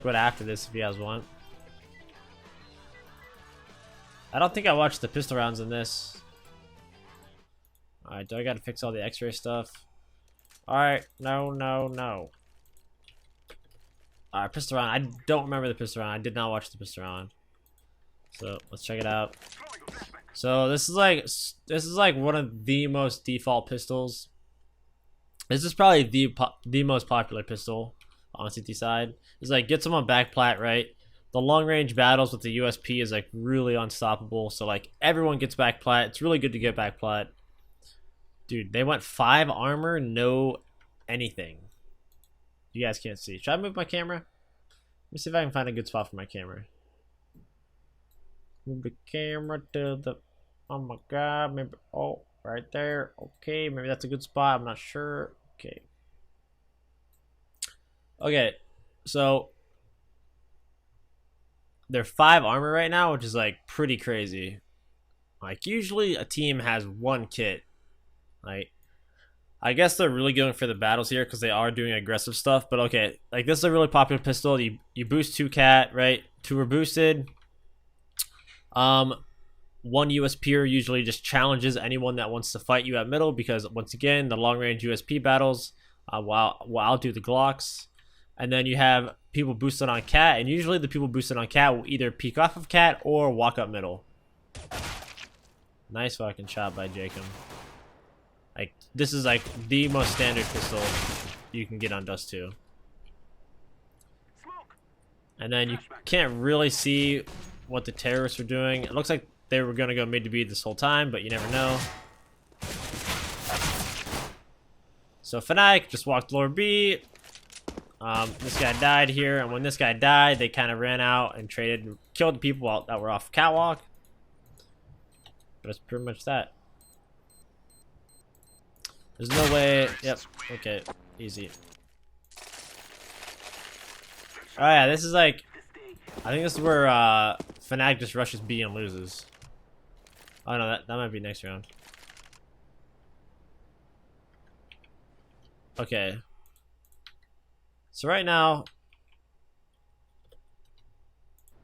But after this, if you guys want. I don't think I watched the pistol rounds in this. Alright, do I gotta fix all the x-ray stuff? Alright, no. Alright, pistol round. I don't remember the pistol round. I did not watch the pistol round. So let's check it out. So this is like one of the most default pistols. This is probably the most popular pistol on CT side. It's like get someone back plat, right? The long range battles with the USP is like really unstoppable. So like everyone gets back plat. It's really good to get back plat. Dude, they went 5 armor, no anything. You guys can't see. Should I move my camera? Let me see if I can find a good spot for my camera. Move the camera to the... Oh my god, maybe... Oh, right there. Okay, maybe that's a good spot. I'm not sure. Okay. Okay, so... They're 5 armor right now, which is like pretty crazy. Like usually a team has 1 kit. Like, I guess they're really going for the battles here because they are doing aggressive stuff. But okay, like this is a really popular pistol. You boost 2 cat, right? 2 are boosted. 1 USPer usually just challenges anyone that wants to fight you at middle because once again the long range USP battles will outdo the Glocks. And then you have people boosted on cat, and usually the people boosted on cat will either peek off of cat or walk up middle. Nice fucking shot by Jacob. Like, this is like the most standard pistol you can get on Dust 2. And then you can't really see what the terrorists were doing. It looks like they were gonna go mid to B this whole time, but you never know. So Fnatic just walked lower B. This guy died here, and when this guy died, they kind of ran out and traded and killed the people that were off Catwalk. But it's pretty much that. There's no way. Yep. Okay. Easy. Oh yeah, this is like... I think this is where Fnatic just rushes B and loses. Oh no, that might be next round. Okay. So right now...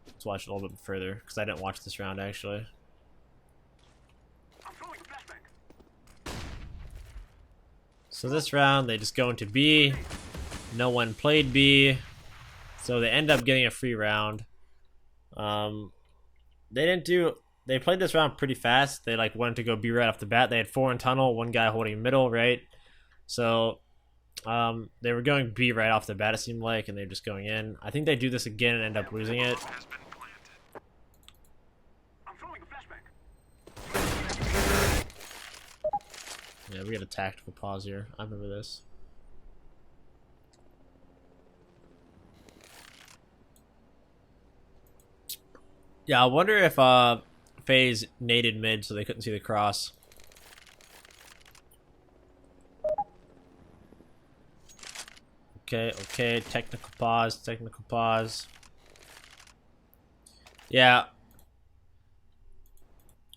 Let's watch it a little bit further, because I didn't watch this round actually. So this round, they just go into B. No one played B. So they end up getting a free round. They played this round pretty fast. They like wanted to go B right off the bat. They had 4 in tunnel, 1 guy holding middle, right? So they were going B right off the bat, it seemed like, and they're just going in. I think they do this again and end up losing it. Yeah, we got a tactical pause here. I remember this. Yeah, I wonder if FaZe naded mid so they couldn't see the cross. Okay, technical pause. Yeah.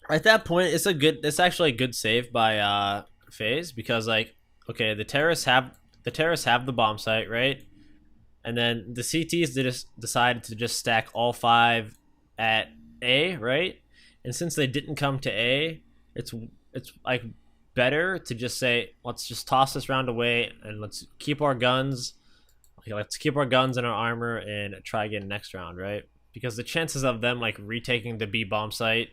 At that point, it's actually a good save by FaZe because like, okay, the terrorists have the bomb site, right? And then the CTs just decided to just stack all 5 at A, right? And since they didn't come to A, it's like better to just say, let's just toss this round away and let's keep our guns. Okay, let's keep our guns and our armor and try again next round, right? Because the chances of them like retaking the B bomb site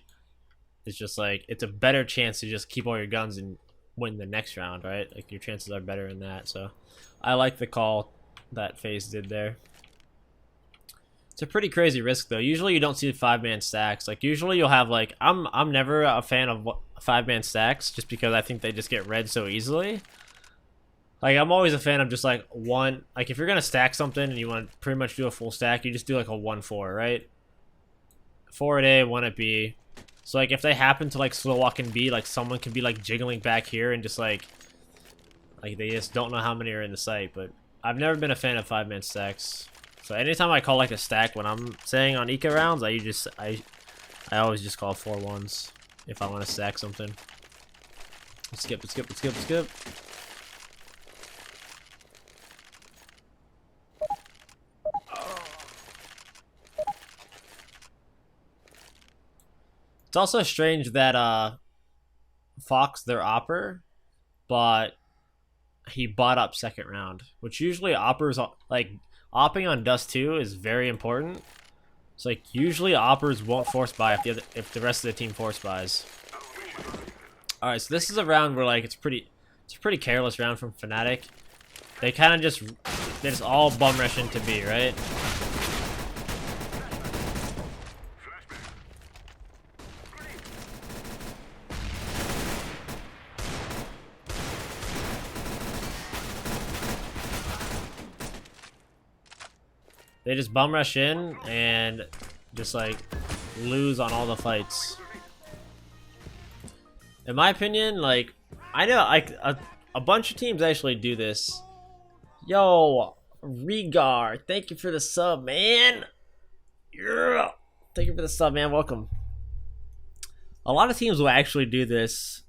is just like, it's a better chance to just keep all your guns and win the next round, right? Like your chances are better in that. So I like the call that FaZe did there. It's a pretty crazy risk though. Usually you don't see 5-man stacks. Like usually you'll have like, I'm never a fan of 5-man stacks just because I think they just get read so easily. Like I'm always a fan of just like one, like if you're gonna stack something and you want to pretty much do a full stack, you just do like a 1-4, right? 4 at A, 1 at B. So like if they happen to like slow walk in B, like someone could be like jiggling back here and just like they just don't know how many are in the site. But I've never been a fan of 5-man stacks. So anytime I call like a stack when I'm saying on eco rounds, I always just call 4-1s if I want to stack something. Let's skip. It's also strange that Fox their opper, but he bought up second round, which usually oppers like opping on Dust 2 is very important. It's like usually oppers won't force buy if the rest of the team force buys. All right, so this is a round where like it's a pretty careless round from Fnatic. They kind of they just all bum rush into B, right? They just bum rush in and just like lose on all the fights. In my opinion, like I know a bunch of teams actually do this. Yo, Regar, thank you for the sub, man. Yeah, thank you for the sub, man. Welcome. A lot of teams will actually do this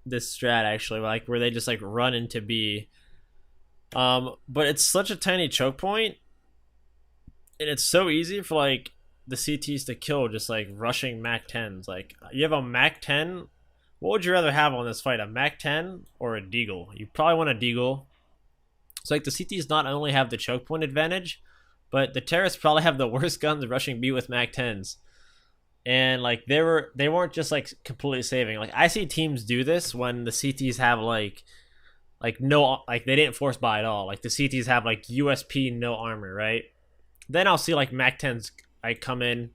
strat actually, like where they just like run into B. But it's such a tiny choke point. And it's so easy for like the CTs to kill just like rushing Mac 10s. Like you have a Mac 10. What would you rather have on this fight? A Mac 10 or a Deagle? You probably want a Deagle. So like the CTs not only have the choke point advantage, but the terrorists probably have the worst guns rushing B with Mac 10s. And like they weren't just like completely saving. Like I see teams do this when the CTs have like no, like they didn't force buy at all. Like the CTs have like USP no armor, right? Then I'll see like Mac 10s like come in,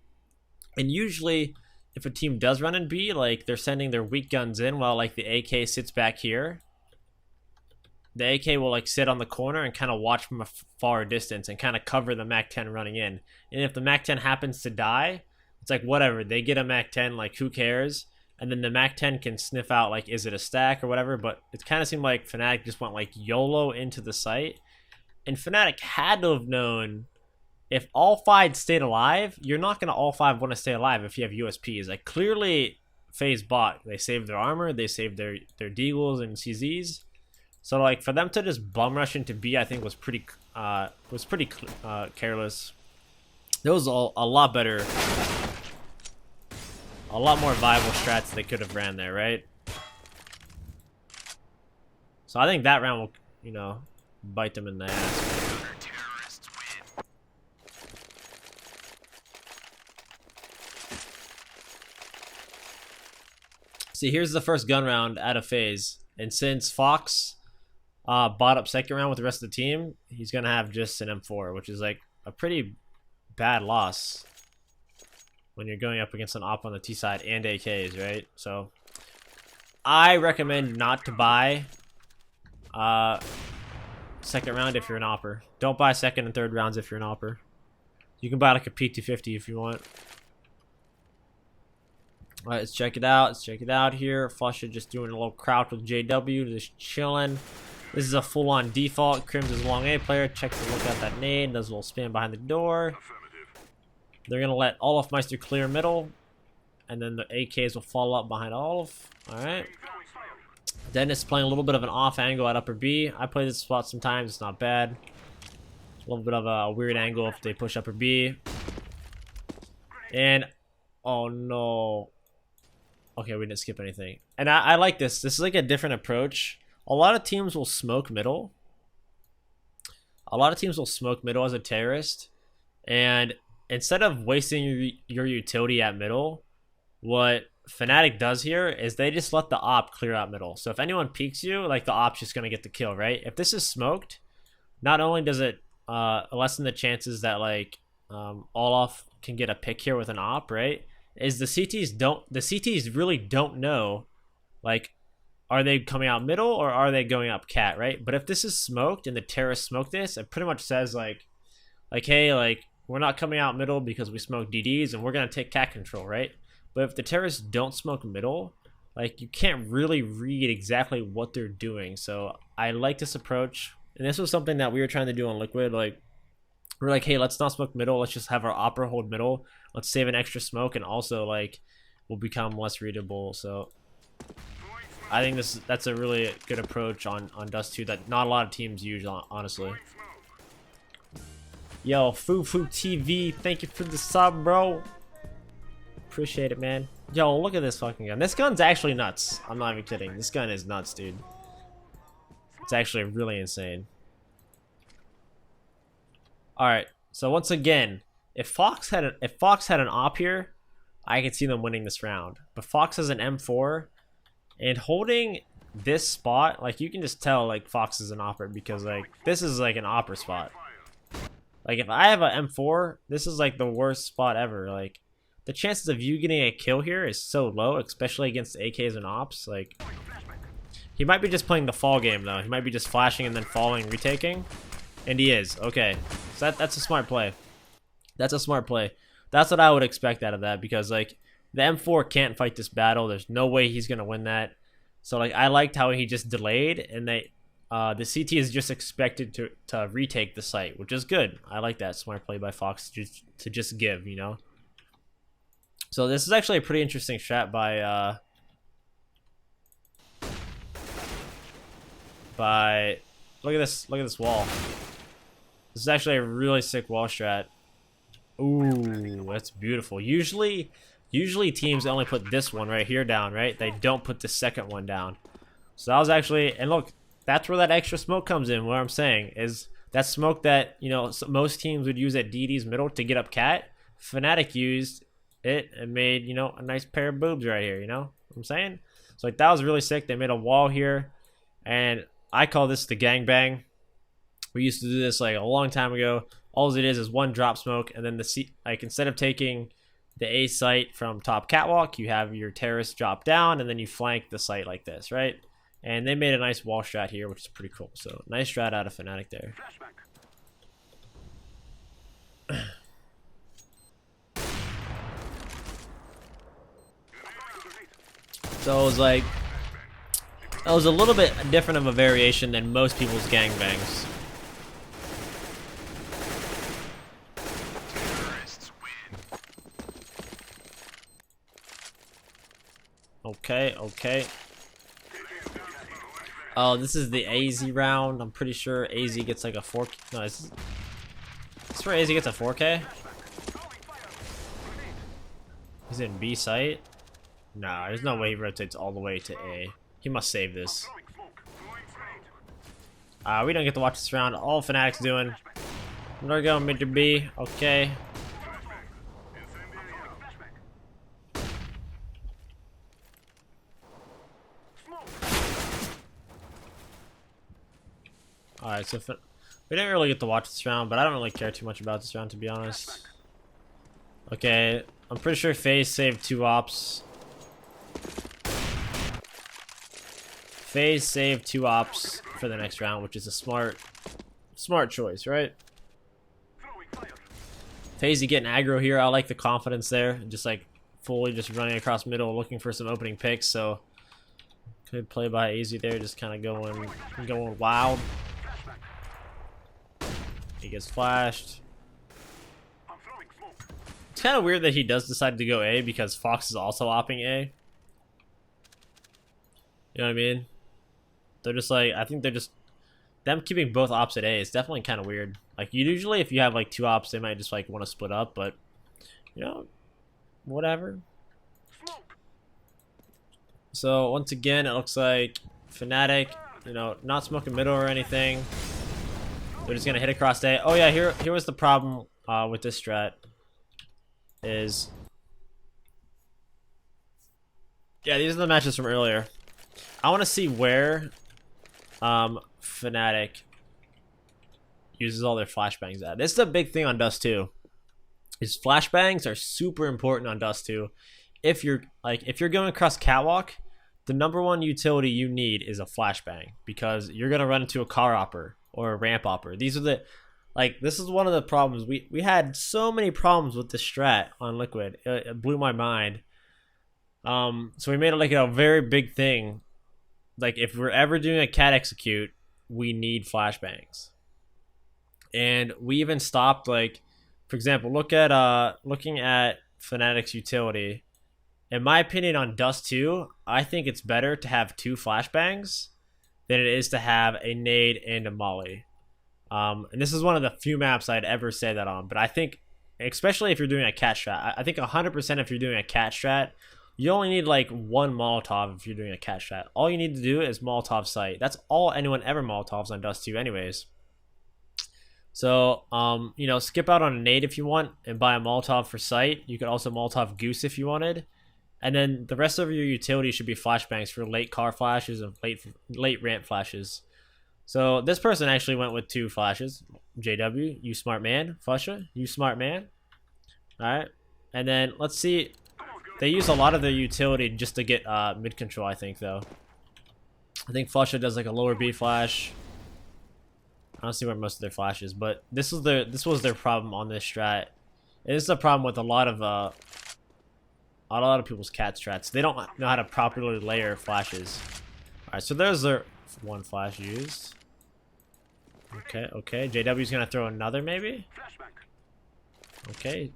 and usually if a team does run in B, like they're sending their weak guns in while like the AK sits back here. The AK will like sit on the corner and kind of watch from a far distance and kind of cover the Mac 10 running in. And if the Mac 10 happens to die, it's like whatever, they get a Mac 10, like who cares? And then the Mac 10 can sniff out like is it a stack or whatever. But it kind of seemed like Fnatic just went like YOLO into the site, and Fnatic had to have known. If all five stayed alive, you're not going to all five want to stay alive if you have USPs. Like, clearly, FaZe bought. They saved their armor. They saved their Deagles and CZs. So, like, for them to just bum rush into B, I think was pretty careless. There was a lot better, a lot more viable strats they could have ran there, right? So, I think that round will, you know, bite them in the ass. See, here's the first gun round out of FaZe, and since Fox bought up second round with the rest of the team, he's gonna have just an M4, which is like a pretty bad loss when you're going up against an op on the T side and AKs, right? So I recommend not to buy second round if you're an opper. Don't buy second and third rounds if you're an opper. You can buy like a P250 if you want. Alright, let's check it out. Let's check it out here. Flusha just doing a little crouch with JW, just chilling. This is a full-on default. Crims is a long A player. Checks to look at that nade. Does a little spin behind the door. They're going to let Olafmeister clear middle. And then the AKs will follow up behind Olaf. Alright. Dennis playing a little bit of an off angle at upper B. I play this spot sometimes. It's not bad. A little bit of a weird angle if they push upper B. And, oh no. Okay, we didn't skip anything. And I like this. This is like a different approach. A lot of teams will smoke middle. A lot of teams will smoke middle as a terrorist. And instead of wasting your utility at middle, what Fnatic does here is they just let the op clear out middle. So if anyone peeks you, like the op's just going to get the kill, right? If this is smoked, not only does it lessen the chances that like Olaf can get a pick here with an op, right? Is the CTs really don't know, like, are they coming out middle or are they going up cat, right? But if this is smoked and the terrorists smoke this, it pretty much says like hey, like we're not coming out middle because we smoke DDs and we're gonna take cat control, right? But if the terrorists don't smoke middle, like you can't really read exactly what they're doing. So I like this approach, and this was something that we were trying to do on Liquid. Like we're like, hey, let's not smoke middle. Let's just have our opera hold middle. Let's save an extra smoke, and also like we'll become less readable. So I think that's a really good approach on Dust 2 that not a lot of teams use, honestly. Yo, Foo TV, thank you for the sub, bro. Appreciate it, man. Yo, look at this fucking gun. This gun's actually nuts. I'm not even kidding. This gun is nuts, dude. It's actually really insane. Alright, so once again, if Fox had an op here, I could see them winning this round. But Fox has an M4, and holding this spot, like, you can just tell, like, Fox is an opper, because, like, this is like an opper spot. Like, if I have an M4, this is like the worst spot ever. Like, the chances of you getting a kill here is so low, especially against AKs and ops. Like, he might be just playing the fall game, though. He might be just flashing and then falling, retaking. And he is. Okay. So that's a smart play. That's a smart play. That's what I would expect out of that, because, like, the M4 can't fight this battle. There's no way he's going to win that. So, like, I liked how he just delayed, and the CT is just expected to retake the site, which is good. I like that smart play by Fox to just give, you know? So this is actually a pretty interesting strat by look at this wall. This is actually a really sick wall strat. Ooh, that's beautiful. Usually teams only put this one right here down, right? They don't put the second one down. So that was actually, and look, that's where that extra smoke comes in. What I'm saying is that smoke that, you know, most teams would use at DD's middle to get up Cat. Fnatic used it and made, you know, a nice pair of boobs right here, you know what I'm saying? So, like, that was really sick. They made a wall here, and I call this the gangbang. We used to do this like a long time ago. All it is one drop smoke, and then like, instead of taking the A site from top Catwalk, you have your terrace drop down, and then you flank the site like this, right? And they made a nice wall strat here, which is pretty cool. So nice strat out of Fnatic there. So it was like, it was a little bit different of a variation than most people's gangbangs. Okay, okay. Oh, this is the AZ round. I'm pretty sure AZ gets like a 4K. No, this is where AZ gets a 4K. He's in B site. Nah, there's no way he rotates all the way to A. He must save this. We don't get to watch this round. All Fnatic's doing. We're going mid to B. Okay. Alright, so we didn't really get to watch this round, but I don't really care too much about this round, to be honest. Okay, I'm pretty sure FaZe saved 2 ops. FaZe saved 2 ops for the next round, which is a smart choice, right? FaZe getting aggro here. I like the confidence there. Just like fully just running across middle, looking for some opening picks. So good play by AZ there, just kind of going wild. He gets flashed. It's kind of weird that he does decide to go A because Fox is also opping A. You know what I mean? They're just like, I think they're just, them keeping both ops at A is definitely kind of weird. Like, usually if you have like 2 ops, they might just like want to split up, but, you know, whatever. So once again, it looks like Fnatic, you know, not smoking middle or anything. They're just gonna hit across A. Oh yeah, here was the problem with this strat. Is, yeah, these are the matches from earlier. I want to see where Fnatic uses all their flashbangs at. This is a big thing on Dust 2. Is flashbangs are super important on Dust 2. If you're going across Catwalk, the #1 utility you need is a flashbang, because you're gonna run into a car opper or a ramp opper. These are the, like, this is one of the problems. We had so many problems with this strat on Liquid. It blew my mind. So we made it like a very big thing. Like, if we're ever doing a cat execute, we need flashbangs. And we even stopped, like, for example, looking at Fnatic's utility. In my opinion, on Dust 2, I think it's better to have 2 flashbangs than it is to have a nade and a molly. And this is one of the few maps I'd ever say that on. But I think especially if you're doing a cat strat. I think 100% if you're doing a cat strat, you only need like one Molotov if you're doing a cat strat. All you need to do is Molotov site. That's all anyone ever Molotovs on Dust 2 anyways. So, you know, skip out on a nade if you want and buy a Molotov for site. You could also Molotov Goose if you wanted. And then the rest of your utility should be flashbangs for late car flashes and late ramp flashes. So this person actually went with 2 flashes. JW, you smart man. Fusha, you smart man. Alright. And then let's see. They use a lot of their utility just to get mid control, I think, though. I think Fusha does like a lower B flash. I don't see where most of their flashes, but this was their problem on this strat. And this is a problem with a lot of people's cat strats. They don't know how to properly layer flashes. Alright, so there's their 1 flash used. Okay. JW's gonna throw another maybe? Okay.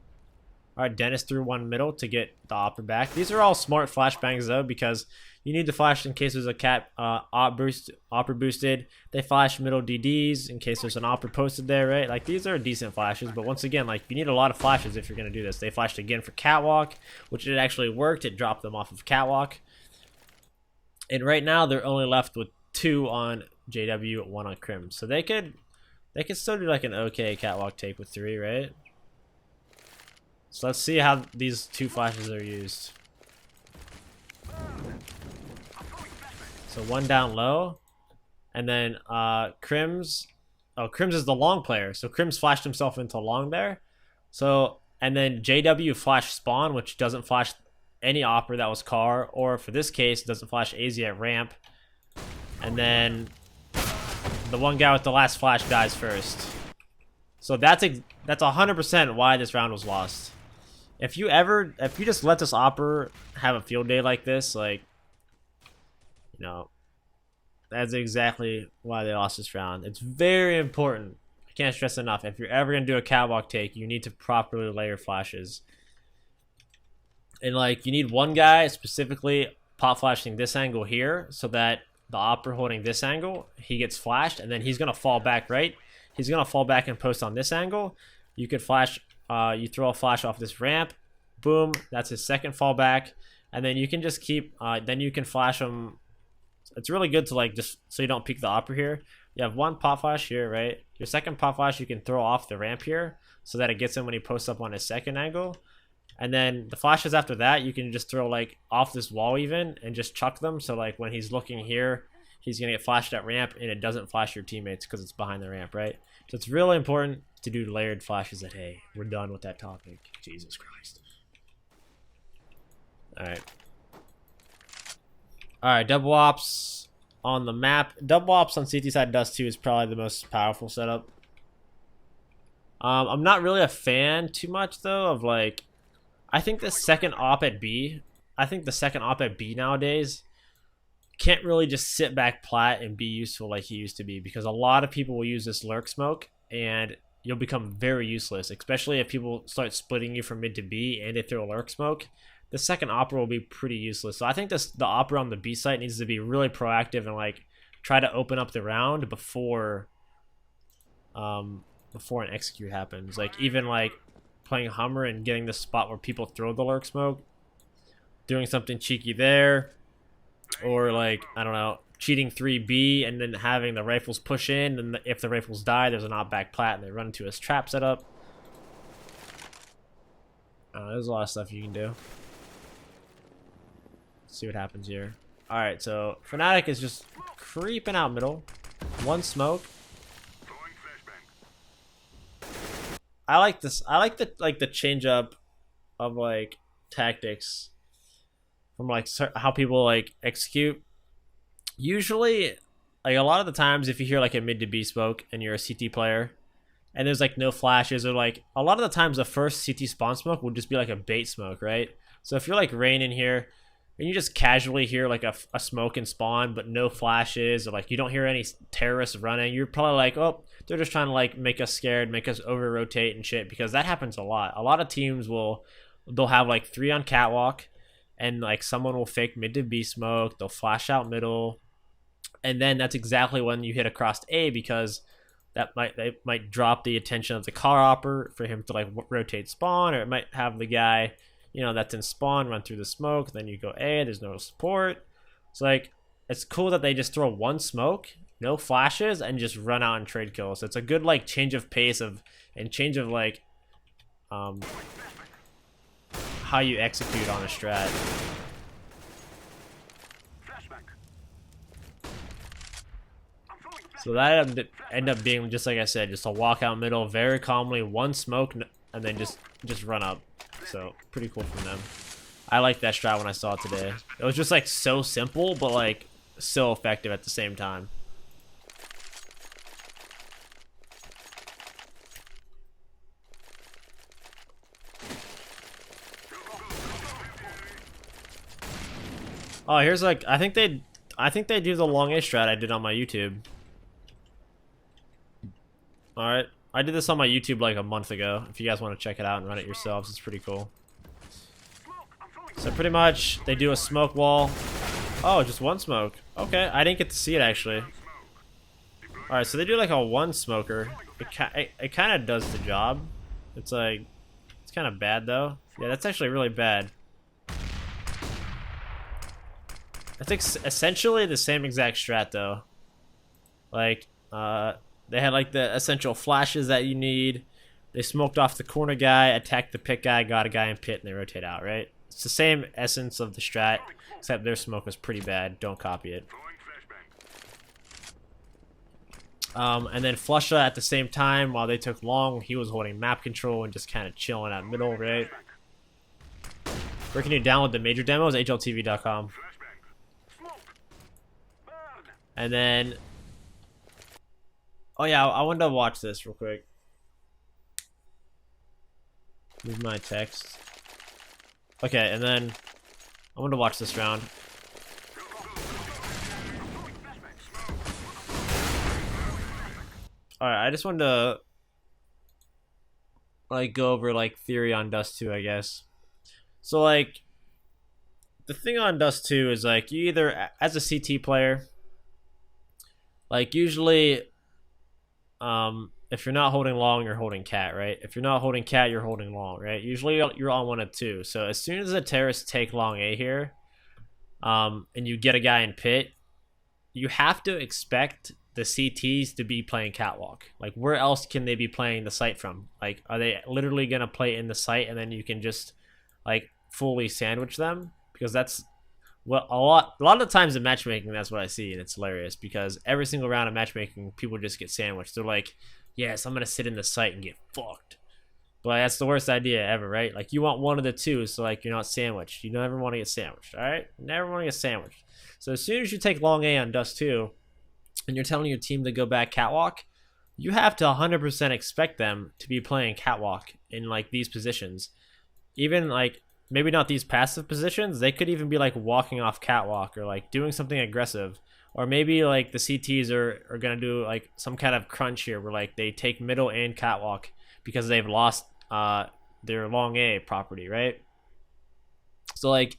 Alright, Dennis threw 1 middle to get the opper back. These are all smart flashbangs though, because you need to flash in case there's a cat opper boosted. They flash middle DDs in case there's an opper posted there, right? Like these are decent flashes, but once again, like you need a lot of flashes if you're gonna do this. They flashed again for Catwalk, which it actually worked. It dropped them off of Catwalk. And right now they're only left with 2 on JW, 1 on Crim. So they could still do like an okay Catwalk take with 3, right? So let's see how these 2 flashes are used. So 1 down low, and then Crim's is the long player, so Crim's flashed himself into long there. So and then JW flashed spawn, which doesn't flash any opper that was car, or for this case doesn't flash AZ at ramp. And then the one guy with the last flash dies first. So that's 100% why this round was lost. If you just let this opper have a field day like this, like, you know, that's exactly why they lost this round. It's very important. I can't stress enough. If you're ever gonna do a catwalk take, you need to properly layer flashes. And like, you need one guy specifically pop flashing this angle here, so that the opper holding this angle, he gets flashed, and then he's gonna fall back, right? He's gonna fall back and post on this angle. You could flash. You throw a flash off this ramp, boom. That's his second fallback, and then you can just keep. Then you can flash him. It's really good to like just so you don't peek the opper here. You have 1 pop flash here, right? Your second pop flash you can throw off the ramp here, so that it gets him when he posts up on his second angle. And then the flashes after that, you can just throw like off this wall even and just chuck them. So like when he's looking here, he's gonna get flashed at ramp, and it doesn't flash your teammates because it's behind the ramp, right? So it's really important to do layered flashes. That hey, we're done with that topic. Jesus Christ. All right, double ops on the map. Double ops on CT side Dust 2 is probably the most powerful setup. I'm not really a fan too much though of like. I think the second op at B nowadays can't really just sit back plat and be useful like he used to be, because a lot of people will use this lurk smoke and you'll become very useless, especially if people start splitting you from mid to B and they throw a lurk smoke. The second opera will be pretty useless. So I think the opera on the B site needs to be really proactive and like try to open up the round before an execute happens. Like even like playing Hummer and getting the spot where people throw the lurk smoke, doing something cheeky there, or like, I don't know, cheating 3B and then having the rifles push in, and if the rifles die, there's an op back plat and they run into his trap setup. There's a lot of stuff you can do. Let's see what happens here. Alright, so Fnatic is just creeping out middle. 1 smoke. I like this. I like the change up of like tactics from like how people like execute. Usually, like a lot of the times, if you hear like a mid to B smoke and you're a CT player, and there's like no flashes, or like a lot of the times the first CT spawn smoke will just be like a bait smoke, right? So if you're like Rain in here and you just casually hear like a smoke and spawn but no flashes, or like you don't hear any terrorists running, you're probably like, oh, they're just trying to like make us scared, make us over rotate and shit, because that happens a lot. A lot of teams they'll have like 3 on catwalk, and like someone will fake mid to B smoke, they'll flash out middle, and then that's exactly when you hit across A, because they might drop the attention of the car hopper for him to like rotate spawn, or it might have the guy, you know, that's in spawn run through the smoke. Then you go A, there's no support. It's like, it's cool that they just throw one smoke, no flashes, and just run out and trade kills. So it's a good like change of pace and change of like how you execute on a strat. So that ended up being, just like I said, just a walkout middle, very calmly, one smoke, and then just run up. So pretty cool from them. I liked that strat when I saw it today. It was just like so simple, but like so effective at the same time. Oh, here's like, I think they do the long A strat I did on my YouTube. Alright, I did this on my YouTube like a month ago. If you guys want to check it out and run it yourselves, it's pretty cool. So pretty much, they do a smoke wall. Oh, just one smoke. Okay, I didn't get to see it actually. Alright, so they do like a one smoker. It kind of does the job. It's like, it's kind of bad though. Yeah, that's actually really bad. That's essentially the same exact strat though. Like, they had like the essential flashes that you need. They smoked off the corner guy, attacked the pit guy, got a guy in pit, and they rotate out, right? It's the same essence of the strat, except their smoke was pretty bad. Don't copy it. And then Flusha at the same time, while they took long, he was holding map control and just kind of chilling out middle, right? Where can you download the major demos? HLTV.com. And then, oh yeah, I wanted to watch this real quick. Move my text. Okay, and then I wanted to watch this round. Alright, I just wanted to like go over like theory on Dust 2, I guess. So like, the thing on Dust 2 is like, you either, as a CT player, like usually, if you're not holding long, you're holding cat, right? If you're not holding cat, you're holding long, right? Usually you're on one of two. So as soon as the terrorists take long A here, and you get a guy in pit, you have to expect the CTs to be playing Catwalk. Like, where else can they be playing the site from? Like, are they literally gonna play in the site and then you can just like fully sandwich them? Because that's what a lot of the times in matchmaking, that's what I see, and it's hilarious because every single round of matchmaking, people just get sandwiched. They're like, yes, I'm gonna sit in the site and get fucked. But that's the worst idea ever, right? Like, you want one of the two, so like you're not sandwiched. You never want to get sandwiched, all right? Never want to get sandwiched. So as soon as you take long A on Dust 2, and you're telling your team to go back Catwalk, you have to 100% expect them to be playing Catwalk in like these positions. Even like, maybe not these passive positions, they could even be like walking off Catwalk or like doing something aggressive. Or maybe like the CTs are gonna do like some kind of crunch here where like they take middle and Catwalk because they've lost their long A property, right? So like,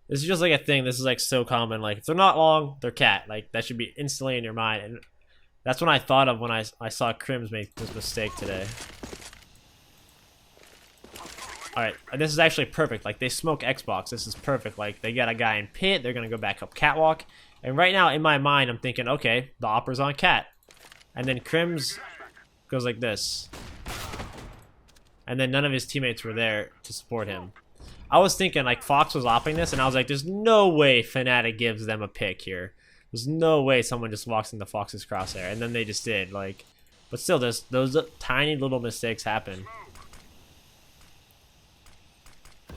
this is just like a thing. This is like so common. Like, if they're not long, they're cat. Like, that should be instantly in your mind. And that's what I thought of when I saw Crims make this mistake today. Alright, this is actually perfect. Like, they smoke Xbox. This is perfect. Like, they got a guy in pit. They're going to go back up Catwalk. And right now, in my mind, I'm thinking, okay, the Opera's on cat. And then Crims goes like this. And then none of his teammates were there to support him. I was thinking, like, Fox was opping this, and I was like, there's no way Fnatic gives them a pick here. There's no way someone just walks into Fox's crosshair. And then they just did. Like, but still, those tiny little mistakes happen.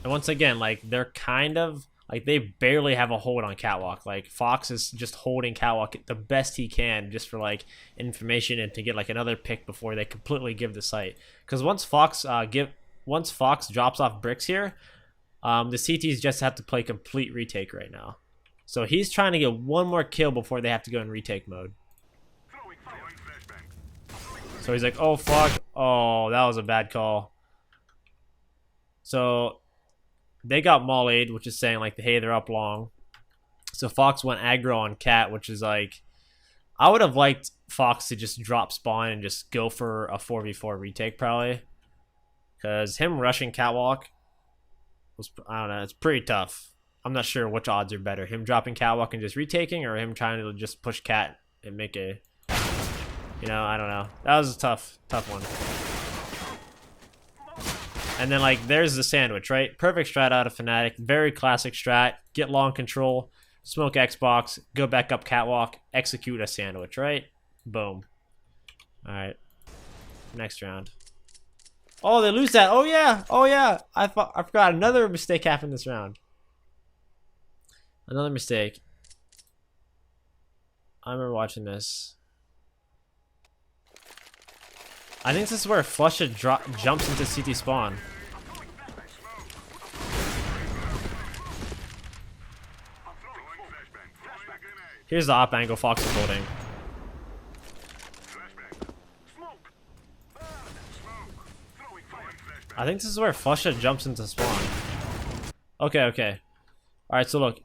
And once again, like, they're kind of, like, they barely have a hold on Catwalk. Like, Fox is just holding Catwalk the best he can just for, like, information and to get, like, another pick before they completely give the site. Because once Fox drops off bricks here, the CTs just have to play complete retake right now. So he's trying to get one more kill before they have to go in retake mode. So he's like, oh, fuck. Oh, that was a bad call. So they got mollied, which is saying, like, hey, they're up long. So Fox went aggro on Cat, which is like, I would have liked Fox to just drop spawn and just go for a 4v4 retake probably. Because him rushing Catwalk was, I don't know, it's pretty tough. I'm not sure which odds are better. Him dropping Catwalk and just retaking, or him trying to just push Cat and make a, I don't know. That was a tough one. And then, like, there's the sandwich, right? Perfect strat out of Fnatic. Very classic strat. Get long control, smoke Xbox, go back up Catwalk, execute a sandwich, right? Boom. All right. Next round. Oh, they lose that. Oh, yeah. Oh, yeah. I forgot another mistake happened this round. Another mistake. I remember watching this. I think this is where Flusha jumps into CT spawn. Here's the op angle Fox is holding. I think this is where Flusha jumps into spawn. Okay, okay. Alright, so look.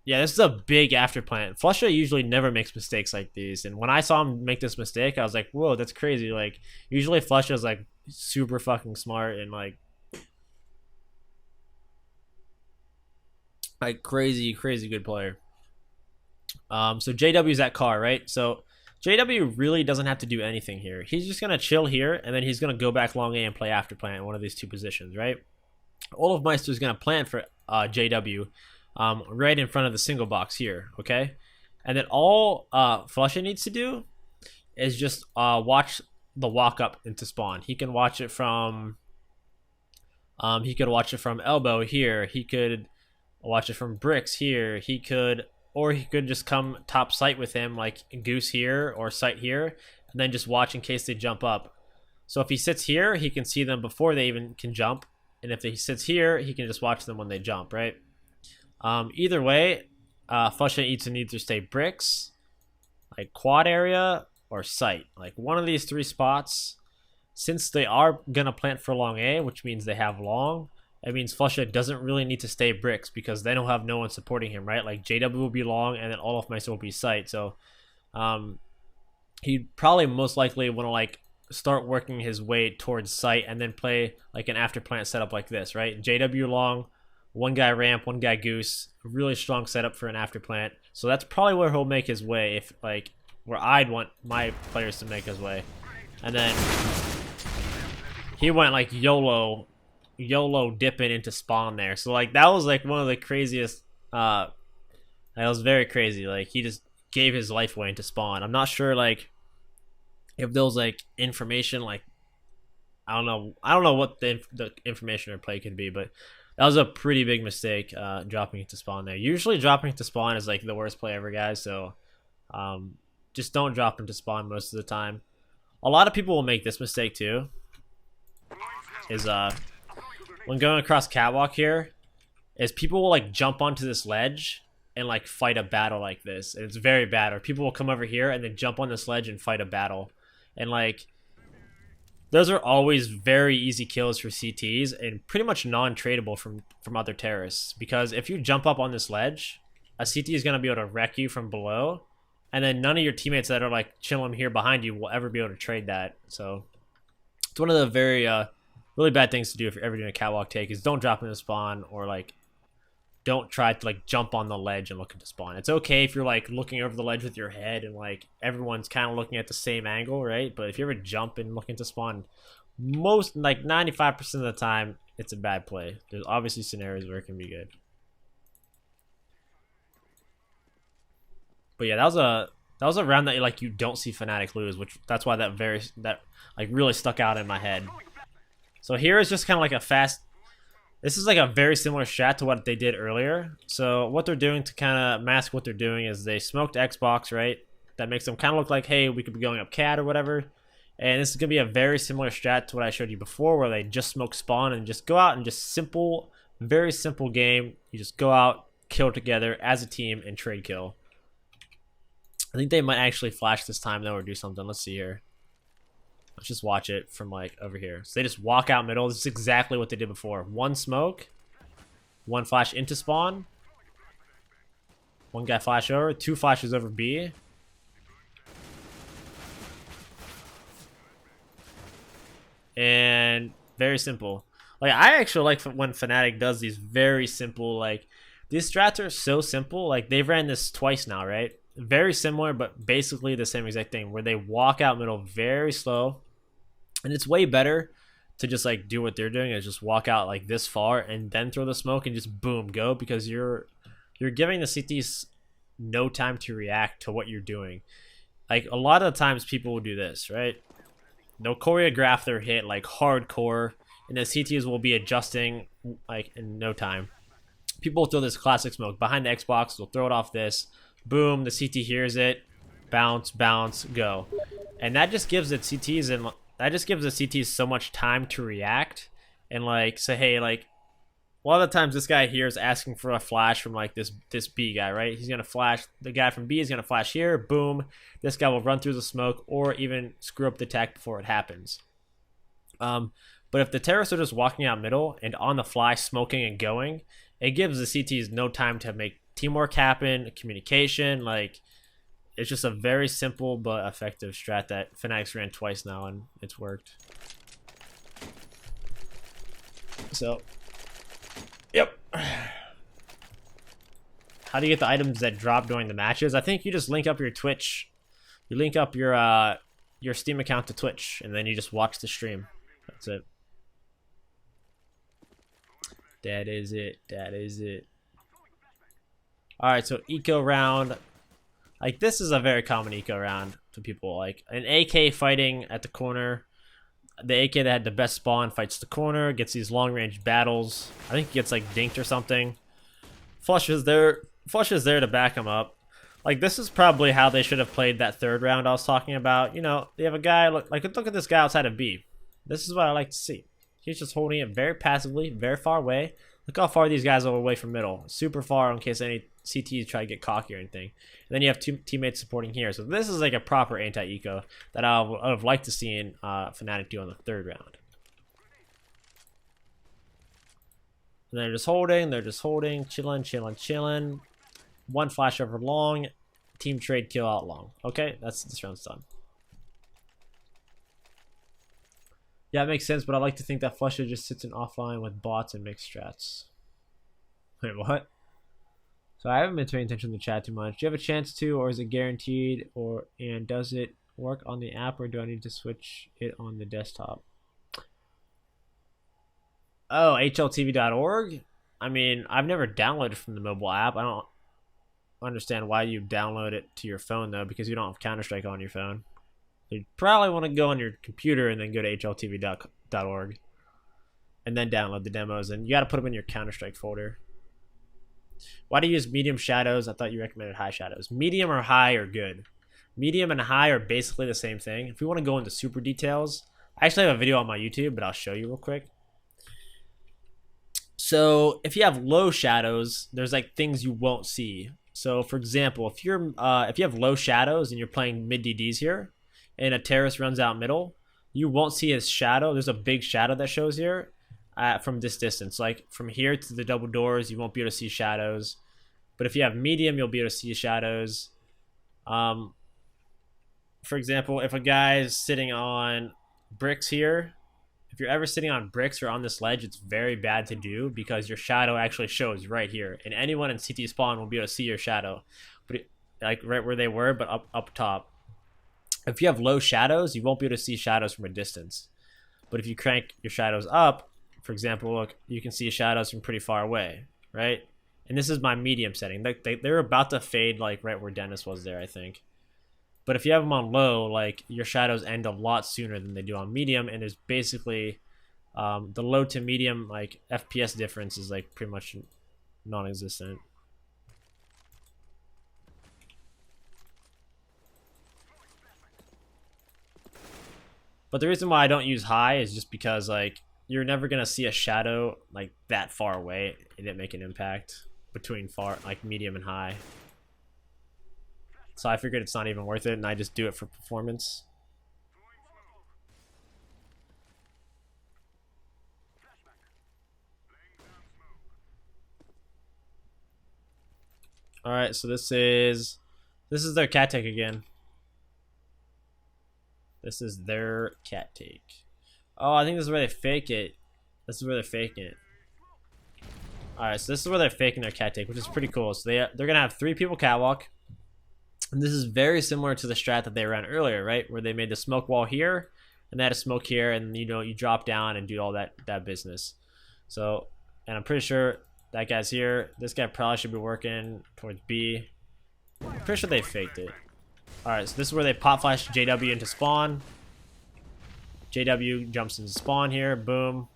Yeah, this is a big after plant. Flusha usually never makes mistakes like these, and when I saw him make this mistake, I was like, whoa, that's crazy. Like, usually Flusha is like super fucking smart and like crazy good player. So JW's at car, right? So JW really doesn't have to do anything here. He's just gonna chill here, and then he's gonna go back long A and play after plant in one of these two positions, right? Olofmeister is gonna plant for JW. Right in front of the single box here, okay? And then all Flusha needs to do is just watch the walk up into spawn. He can watch it from elbow here. He could watch it from bricks here. He could just come top site with him, like goose here or site here, and then just watch in case they jump up. So if he sits here, he can see them before they even can jump, and if he sits here, he can just watch them when they jump, right? Either way, Flusha needs to either stay bricks, like quad area, or site. Like one of these three spots. Since they are gonna plant for long A, which means they have long, it means Flusha doesn't really need to stay bricks because they don't have no one supporting him, right? Like JW will be long, and then Olofmeister will be site. So, he'd probably most likely want to like start working his way towards site and then play like an after plant setup like this, right? JW long. One guy ramp, one guy goose. A really strong setup for an after plant. So that's probably where he'll make his way, if like where I'd want my players to make his way. And then he went like YOLO dipping into spawn there. So like that was like one of the craziest. That was very crazy. Like he just gave his life away into spawn. I'm not sure like if there was like information like I don't know what the information or play could be, but. That was a pretty big mistake, dropping it to spawn there. Usually dropping it to spawn is like the worst play ever, guys. So just don't drop into spawn most of the time. A lot of people will make this mistake too. Is when going across Catwalk here, is people will like jump onto this ledge and like fight a battle like this. And it's very bad. Or people will come over here and then jump on this ledge and fight a battle. And like those are always very easy kills for CTs and pretty much non-tradable from other terrorists. Because if you jump up on this ledge, a CT is going to be able to wreck you from below. And then none of your teammates that are like chilling here behind you will ever be able to trade that. So it's one of the very really bad things to do if you're ever doing a Catwalk take is don't drop into spawn or like don't try to like jump on the ledge and look into spawn. It's okay if you're like looking over the ledge with your head and like everyone's kind of looking at the same angle, right? But if you ever jump and look into spawn, most like 95% of the time it's a bad play. There's obviously scenarios where it can be good. But yeah, that was a round that like you don't see Fnatic lose, which that's why that like really stuck out in my head. So here is just kind of like a fast. This is like a very similar strat to what they did earlier. So what they're doing to kind of mask what they're doing is they smoked Xbox, right? That makes them kind of look like, hey, we could be going up cat or whatever. And this is going to be a very similar strat to what I showed you before, where they just smoke spawn and just go out and just very simple game. You just go out, kill together as a team, and trade kill. I think they might actually flash this time though or do something. Let's see here. Let's just watch it from like over here. So they just walk out middle. This is exactly what they did before. One smoke, one flash into spawn, One guy flash over, two flashes over B. And very simple. Like, I actually like when Fnatic does these very simple, like, these strats are so simple. Like, they've ran this twice now, right? Very similar, but basically the same exact thing, where they walk out middle very slow. And it's way better to just, like, do what they're doing, is just walk out, like, this far and then throw the smoke and just boom, go, because you're giving the CTs no time to react to what you're doing. Like, a lot of the times people will do this, right? They'll choreograph their hit, like, hardcore, and the CTs will be adjusting, like, in no time. People will throw this classic smoke behind the Xbox. They'll throw it off this. Boom, the CT hears it. Bounce, bounce, go. And that just gives the CTs so much time to react and, like, say, hey, like, a lot of the times this guy here is asking for a flash from, like, this B guy, right? He's gonna flash, the guy from B is gonna flash here, boom. This guy will run through the smoke or even screw up the attack before it happens. But if the terrorists are just walking out middle and on the fly smoking and going, it gives the CTs no time to make teamwork happen, communication. Like, it's just a very simple but effective strat that Fnatic's ran twice now, and it's worked. So, yep. How do you get the items that drop during the matches? I think you just link up your Twitch. You link up your Steam account to Twitch, and then you just watch the stream. That's it. That is it. That is it. Alright, so eco round. Like, this is a very common eco round to people. Like, an AK fighting at the corner. The AK that had the best spawn fights the corner, gets these long-range battles. I think he gets, like, dinked or something. Flush is there to back him up. Like, this is probably how they should have played that third round I was talking about. You know, they have a guy, look at this guy outside of B. This is what I like to see. He's just holding it very passively, very far away. Look how far these guys are away from middle. Super far in case any CTs try to get cocky or anything. And then you have two teammates supporting here. So this is like a proper anti-eco that I would have liked to see in Fnatic do on the third round. And they're just holding, chilling. One flash over long, team trade kill out long. Okay, this round's done. Yeah, it makes sense, but I like to think that Flusher just sits in offline with bots and mixed strats. Wait, what? So I haven't been paying attention to the chat too much. Do you have a chance to, or is it guaranteed, and does it work on the app, or do I need to switch it on the desktop? Oh, hltv.org? I mean, I've never downloaded from the mobile app. I don't understand why you download it to your phone, though, because you don't have Counter-Strike on your phone. You probably want to go on your computer and then go to hltv.org and then download the demos, and you got to put them in your Counter-Strike folder. Why do you use medium shadows? I thought you recommended high shadows. Medium or high are good. Medium and high are basically the same thing. If we want to go into super details, I actually have a video on my YouTube, but I'll show you real quick. So if you have low shadows, there's like things you won't see. So for example, if you have low shadows and you're playing mid DDs here, and a terrorist runs out middle, you won't see his shadow. There's a big shadow that shows here from this distance. Like from here to the double doors, you won't be able to see shadows. But if you have medium, you'll be able to see shadows. For example, if a guy is sitting on bricks here, if you're ever sitting on bricks or on this ledge, it's very bad to do because your shadow actually shows right here. And anyone in CT spawn will be able to see your shadow. But like right where they were, but up top. If you have low shadows, you won't be able to see shadows from a distance. But if you crank your shadows up, for example, look, you can see shadows from pretty far away, right? And this is my medium setting. They're about to fade like right where Dennis was there, I think. But if you have them on low, like your shadows end a lot sooner than they do on medium, and there's basically the low to medium like FPS difference is like pretty much non-existent. But the reason why I don't use high is just because like you're never gonna see a shadow like that far away. It didn't make an impact between medium and high. So I figured it's not even worth it, and I just do it for performance. All right, so this is their cat take again. This is their cat take. Oh, I think this is where they fake it. This is where they're faking it. All right, so this is where they're faking their cat take, which is pretty cool. So they're gonna have 3 people catwalk, and this is very similar to the strat that they ran earlier, right? Where they made the smoke wall here, and they had a smoke here, and you drop down and do all that business. So, and I'm pretty sure that guy's here. This guy probably should be working towards B. I'm pretty sure they faked it. All right, so this is where they pop flash JW into spawn. JW jumps into spawn here. Boom.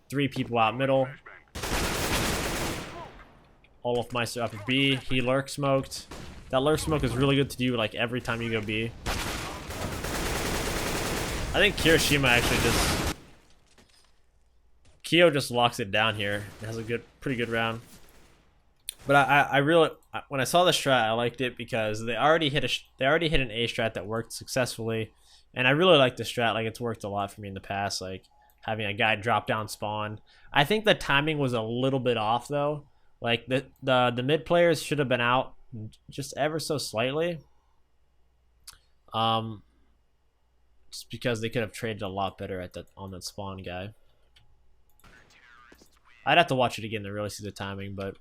3 people out middle. Olofmeister up at B. He lurk smoked. That lurk smoke is really good to do like every time you go B. I think Kirishima actually just... Kyo just locks it down here. It has a pretty good round. But I really, when I saw the strat, I liked it because they already hit an A strat that worked successfully, and I really like the strat. Like, it's worked a lot for me in the past, like having a guy drop down spawn. I think the timing was a little bit off though. Like the mid players should have been out just ever so slightly. Just because they could have traded a lot better on that spawn guy. I'd have to watch it again to really see the timing, but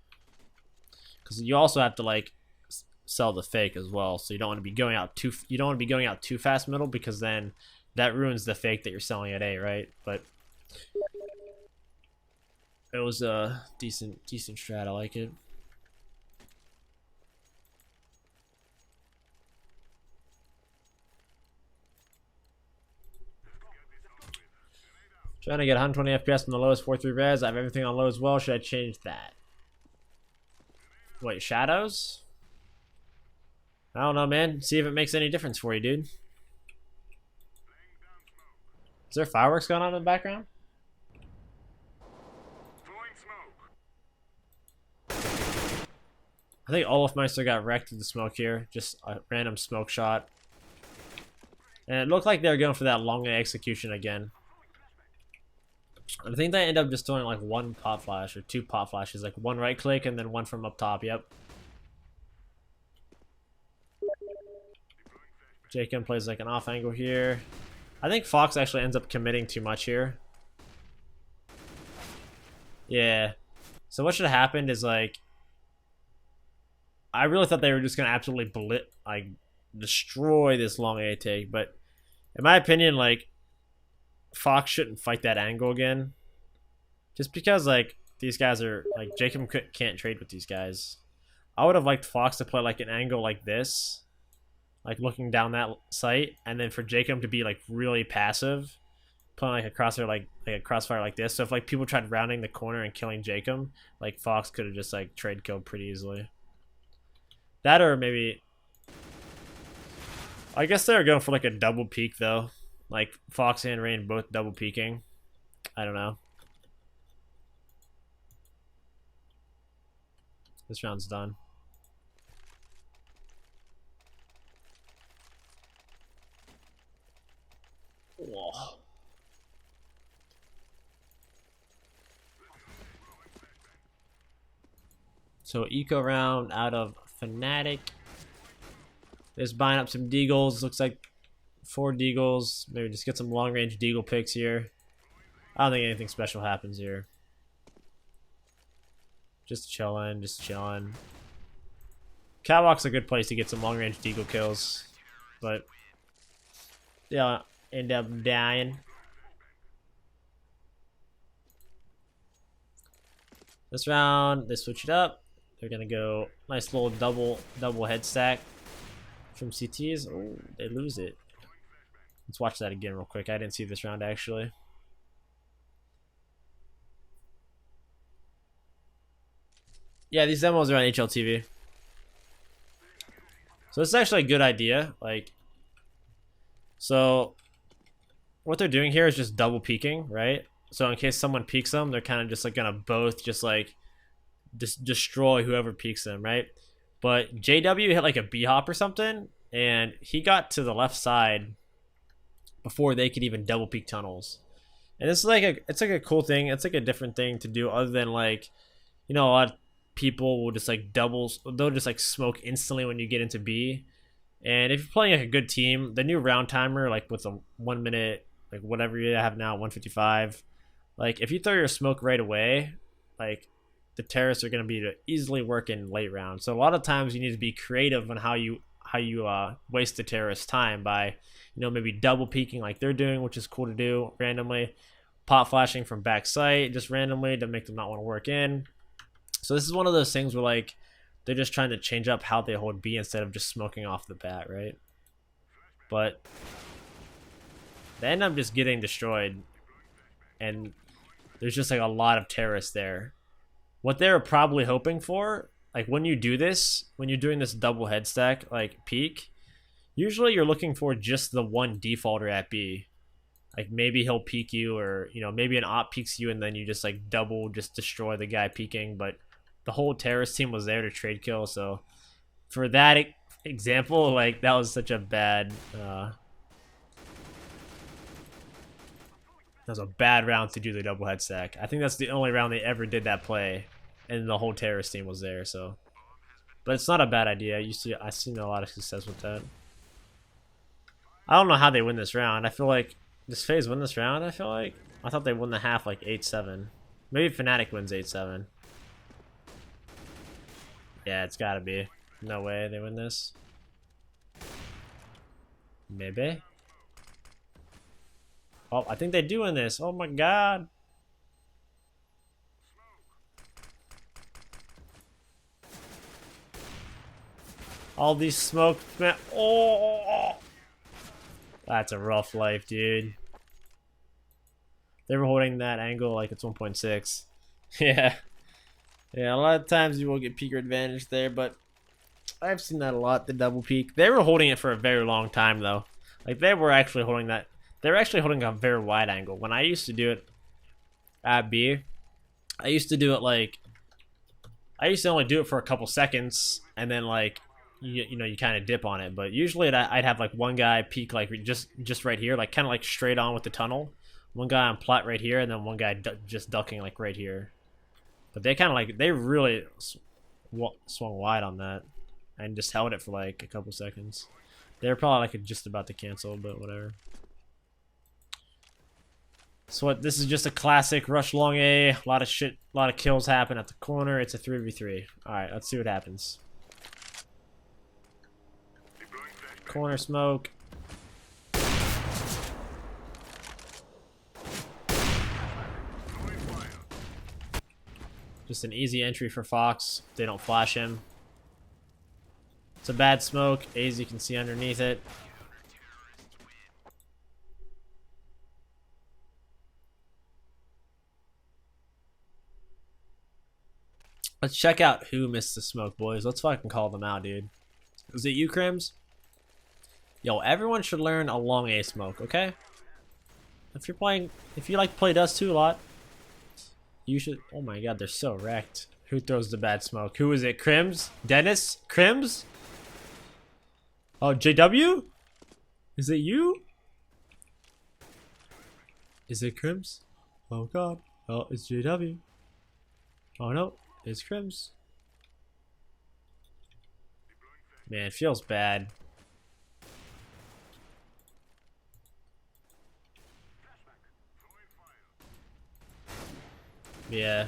because you also have to like sell the fake as well, so you don't want to be going out too fast middle, because then that ruins the fake that you're selling at A, right? But it was a decent strat. I like it. Trying to get 120 FPS on the lowest 4.3 res. I have everything on low as well. Should I change that? Wait, shadows? I don't know, man. See if it makes any difference for you, dude. Is there fireworks going on in the background? I think Olofmeister got wrecked with the smoke here. Just a random smoke shot. And it looked like they were going for that long execution again. I think they end up just doing like 1 pop flash or 2 pop flashes, like 1 right click and then 1 from up top. Yep. Jacob plays like an off angle here. I think Fox actually ends up committing too much here. Yeah. So what should have happened is, like, I really thought they were just gonna absolutely destroy this long A take, but in my opinion, like, Fox shouldn't fight that angle again, just because like these guys are like Jacob can't trade with these guys. I would have liked Fox to play like an angle like this, like looking down that site, and then for Jacob to be like really passive, playing like a crossfire like a crossfire like this. So if like people tried rounding the corner and killing Jacob, like Fox could have just like trade killed pretty easily. That, or maybe I guess they were going for like a double peek though. Like Fox and Rain both double peeking. I don't know. This round's done. Whoa. So eco round out of Fnatic. Just buying up some deagles. Looks like 4 deagles. Maybe just get some long range deagle picks here. I don't think anything special happens here. Just chilling, Catwalk's a good place to get some long range deagle kills, but they'll end up dying. This round, they switch it up. They're gonna go nice little double head stack from CTs. Oh, they lose it. Let's watch that again real quick. I didn't see this round actually. Yeah, these demos are on HLTV. So this is actually a good idea. Like, so what they're doing here is just double peeking, right? So in case someone peeks them, they're kind of just like gonna both just like destroy whoever peeks them, right? But JW hit like a B hop or something, and he got to the left side before they could even double peek tunnels. And it's like a cool thing. It's like a different thing to do other than like, you know, people will just like they'll just like smoke instantly when you get into B. And if you're playing like a good team, the new round timer, like with a 1 minute, like whatever you have now, 155, like if you throw your smoke right away, like the terrorists are going to be to easily work in late round. So a lot of times you need to be creative on how you waste the terrorist time by, maybe double peeking like they're doing, which is cool to do randomly, pop flashing from back sight just randomly to make them not want to work in. So this is one of those things where like they're just trying to change up how they hold B instead of just smoking off the bat, right? But they end up just getting destroyed, and there's just like a lot of terrorists there. What they're probably hoping for, like when you do this, when you're doing this double head stack, like peek, usually you're looking for just the one defaulter at B. Like maybe he'll peek you, or maybe an op peeks you and then you just like double just destroy the guy peeking. But the whole terrorist team was there to trade kill, so for that example, like that was such a bad that was a bad round to do the double head stack. I think that's the only round they ever did that play, and the whole terrorist team was there. So, but it's not a bad idea. I've seen a lot of success with that. I don't know how they win this round. I feel like does FaZe win this round? I thought they won the half like 8-7. Maybe Fnatic wins 8-7. Yeah, it's gotta be. No way they win this. Maybe. Oh, I think they do win this. Oh my god. All these smoke, man. Oh, that's a rough life, dude. They were holding that angle like it's 1.6. Yeah. Yeah, a lot of times you will get peeker advantage there, but I've seen that a lot, the double peek. They were holding it for a very long time, though. Like, they were actually holding that. They were actually holding a very wide angle. When I used to do it at B, I used to do it like... I used to only do it for a couple seconds, and then, like, you kind of dip on it. But usually I'd have, like, one guy peek, like, just right here, like, kind of, like, straight on with the tunnel. One guy on plat right here, and then one guy just ducking, like, right here. But they kind of like, they really swung wide on that and just held it for like a couple seconds. They were probably like just about to cancel, but whatever. So this is just a classic rush long A. A lot of kills happen at the corner. It's a 3v3. All right, let's see what happens. Corner smoke. Just an easy entry for Fox. They don't flash him. It's a bad smoke. AZ you can see underneath it. Let's check out who missed the smoke, boys. Let's fucking call them out, dude. Is it you, Crims? Yo, everyone should learn a long A smoke, okay? If you like to play Dust 2 a lot, you should. Oh my god, they're so wrecked. Who throws the bad smoke? Who is it? Crims? Dennis? Crims? Oh, JW? Is it you? Is it Crims? Oh god. Oh, it's JW. Oh no, it's Crims. Man, it feels bad. Yeah.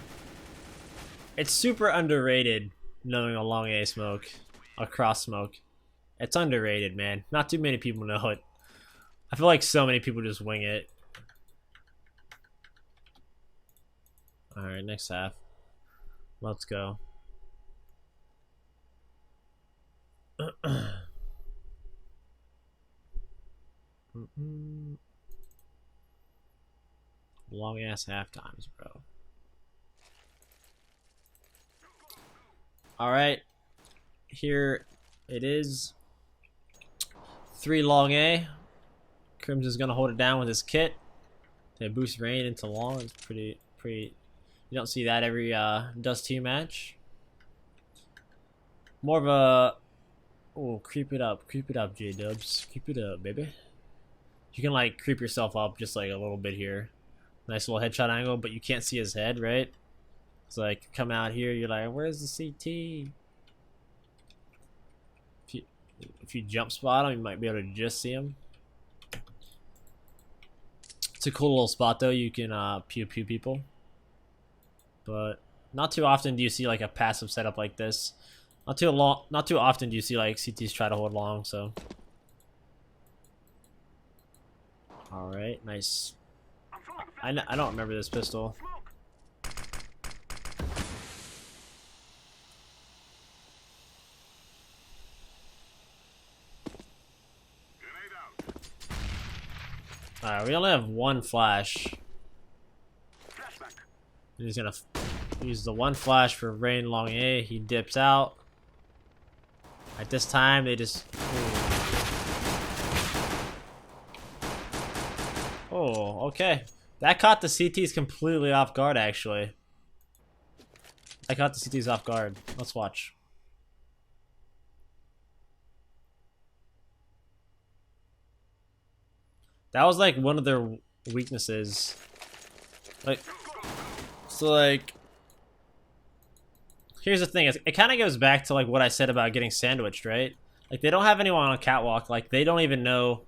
It's super underrated knowing a long A smoke, a cross smoke. It's underrated, man. Not too many people know it. I feel like so many people just wing it. Alright, next half. Let's go. Long ass half times, bro. Alright, here it is. 3 long A. Crims is gonna hold it down with his kit. They boost rain into long. It's pretty. You don't see that every Dust 2 match. More of a. Oh, creep it up, J-Dubs. Creep it up, baby. You can like creep yourself up just like a little bit here. Nice little headshot angle, but you can't see his head, right? It's like come out here, you're like, where's the CT? If you jump spot him, you might be able to just see him. It's a cool little spot though. You can pew pew people, but not too often do you see like a passive setup like this. Not too often do you see like CTs try to hold long. So, all right, nice. I don't remember this pistol. Alright, we only have one flash. He's gonna use the one flash for rain long A. He dips out. At this time, they just. Oh, okay. That caught the CTs completely off guard, actually. I caught the CTs off guard. Let's watch. That was like one of their weaknesses. Like, so like, here's the thing. It kind of goes back to like what I said about getting sandwiched, right? Like they don't have anyone on Catwalk. Like they don't even know.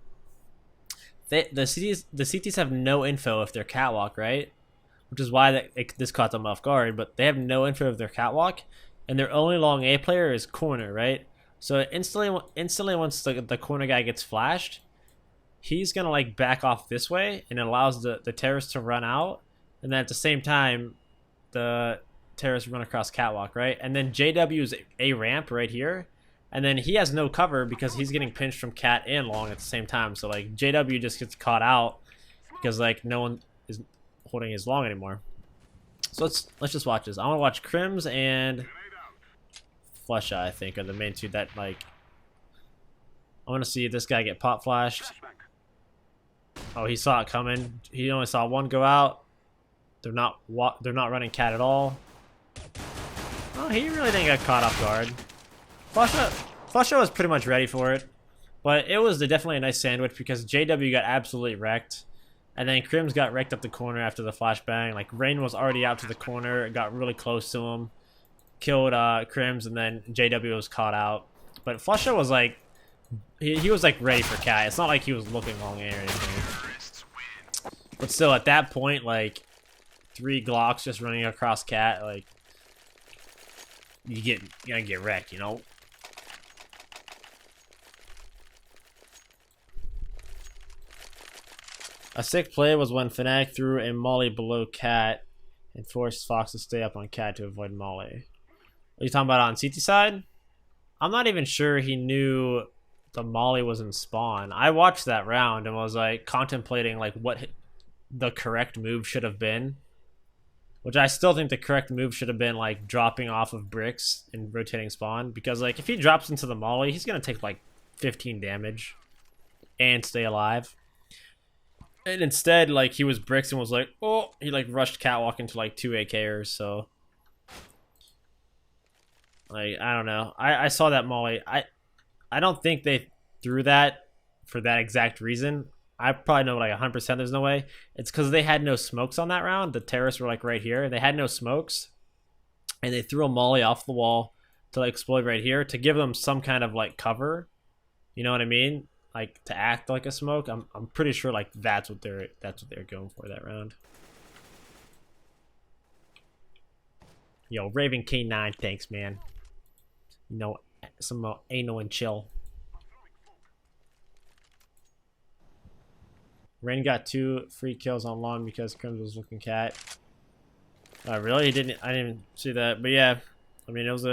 The CTs have no info if they're Catwalk, right? Which is why this caught them off guard. But they have no info if they're Catwalk, and their only long A player is corner, right? So instantly once the corner guy gets flashed, he's gonna like back off this way, and it allows the terrorists to run out, and then at the same time, the terrorists run across Catwalk, right? And then JW's a ramp right here, and then he has no cover because he's getting pinched from Cat and Long at the same time. So like JW just gets caught out because like no one is holding his Long anymore. So let's just watch this. I want to watch Crims and Flusha, I think, are the main two that like. I want to see this guy get pop flashed. Oh, he saw it coming. He only saw one go out. They're not running Cat at all. Oh, he really didn't get caught off guard. Flusha was pretty much ready for it, but it was definitely a nice sandwich because JW got absolutely wrecked, and then Crims got wrecked up the corner after the flashbang. Like Rain was already out to the corner, got really close to him, killed Crims, and then JW was caught out. But Flusha was like. He was like ready for Cat. It's not like he was looking long air or anything. But still, at that point, like 3 Glocks just running across Cat, like you're gonna get wrecked, you know. A sick play was when Fnatic threw a molly below Cat and forced Fox to stay up on Cat to avoid molly. Are you talking about on CT side? I'm not even sure he knew the molly was in spawn. I watched that round and was like contemplating like what the correct move should have been, which I still think the correct move should have been like dropping off of bricks and rotating spawn, because like if he drops into the molly, he's gonna take like 15 damage and stay alive. And instead, like he was bricks and was like, oh, he like rushed Catwalk into like 2 AKers. So like I don't know. I saw that molly. I don't think they threw that for that exact reason. I probably know like 100% there's no way. It's because they had no smokes on that round. The terrorists were like right here. They had no smokes. And they threw a molly off the wall to like explode right here to give them some kind of like cover. You know what I mean? Like to act like a smoke. I'm pretty sure like that's what they're going for that round. Yo, Raven K9, thanks man. You know, some anal and chill. Rain got 2 free kills on Long because Crims was looking Cat. Really? I didn't see that. But yeah, I mean, it's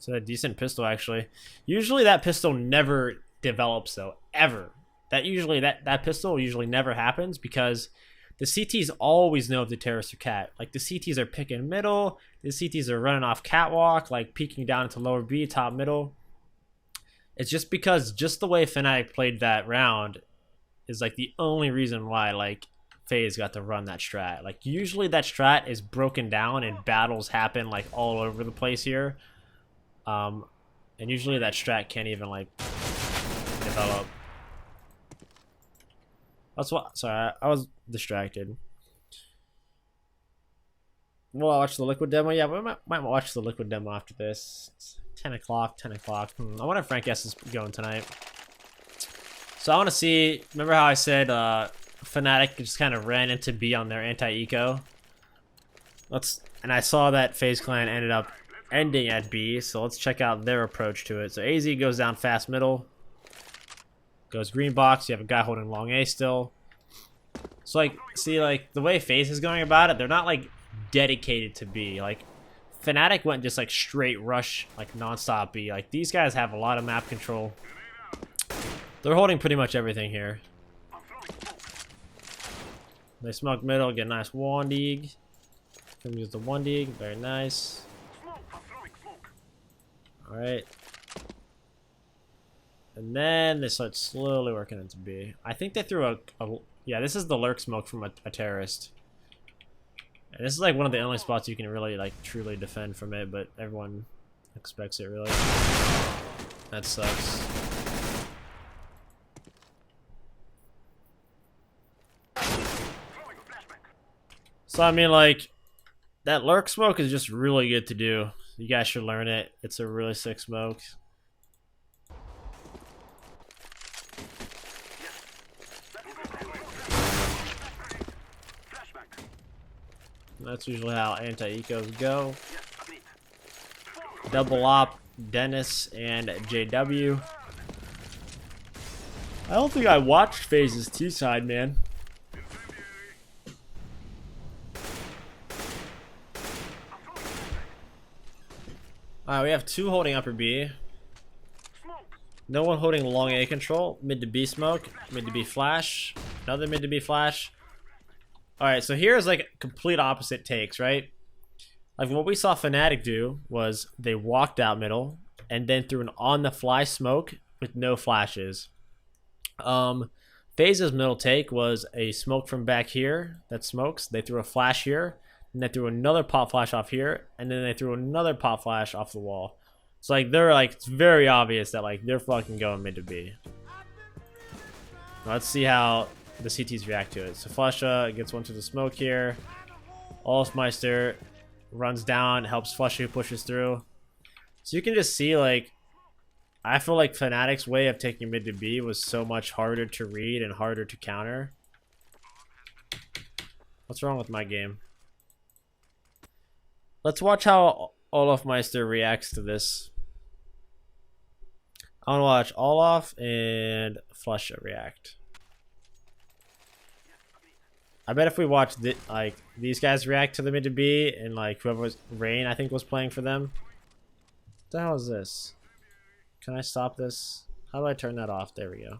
a decent pistol actually. Usually that pistol never develops though, ever. That pistol usually never happens because the CTs always know if the terrorists are Cat. Like the CTs are picking middle, the CTs are running off Catwalk, like peeking down into lower B, top middle. It's just because just the way Fnatic played that round is like the only reason why like FaZe got to run that strat. Like usually that strat is broken down and battles happen like all over the place here. And usually that strat can't even like develop. That's what. Sorry, I was distracted. We'll watch the Liquid demo. Yeah, we might watch the Liquid demo after this. It's 10 o'clock, 10 o'clock. I wonder if Frank S is going tonight. So I want to see, remember how I said Fnatic just kind of ran into B on their anti-eco? And I saw that FaZe Clan ended up ending at B, so let's check out their approach to it. So AZ goes down fast middle. Goes green box, you have a guy holding long A still. So like, see like, the way FaZe is going about it, they're not like dedicated to B. Like, Fnatic went just like straight rush, like non-stop B. Like, these guys have a lot of map control. They're holding pretty much everything here. They smoke middle, get a nice one dig. Can use the one dig, very nice. Alright. And then they start slowly working into B. I think they threw yeah, this is the lurk smoke from a terrorist. And this is like one of the only spots you can really like truly defend from it, but everyone expects it really. That sucks. So I mean, like, that lurk smoke is just really good to do. You guys should learn it. It's a really sick smoke. That's usually how anti-ecos go. Double op, Dennis and JW. I don't think I watched FaZe's T side, man. Alright, we have two holding upper B. No one holding long A control. Mid to B smoke. Mid to B flash. Another mid to B flash. Alright, so here's like complete opposite takes, right? Like what we saw Fnatic do was they walked out middle and then threw an on the fly smoke with no flashes. FaZe's middle take was a smoke from back here that smokes. They threw a flash here. And they threw another pop flash off here, and then they threw another pop flash off the wall. So like they're like, it's very obvious that like they're fucking going mid to B. Let's see how the CTs react to it. So Flusha gets one to the smoke here. Olofmeister runs down, helps Flusha who pushes through. So you can just see like, I feel like Fnatic's way of taking mid to B was so much harder to read and harder to counter. What's wrong with my game? Let's watch how Olofmeister reacts to this. I want to watch Olof and Flusha react. I bet if we watch like these guys react to the mid to B and like whoever was Rain, I think was playing for them. What the hell is this? Can I stop this? How do I turn that off? There we go.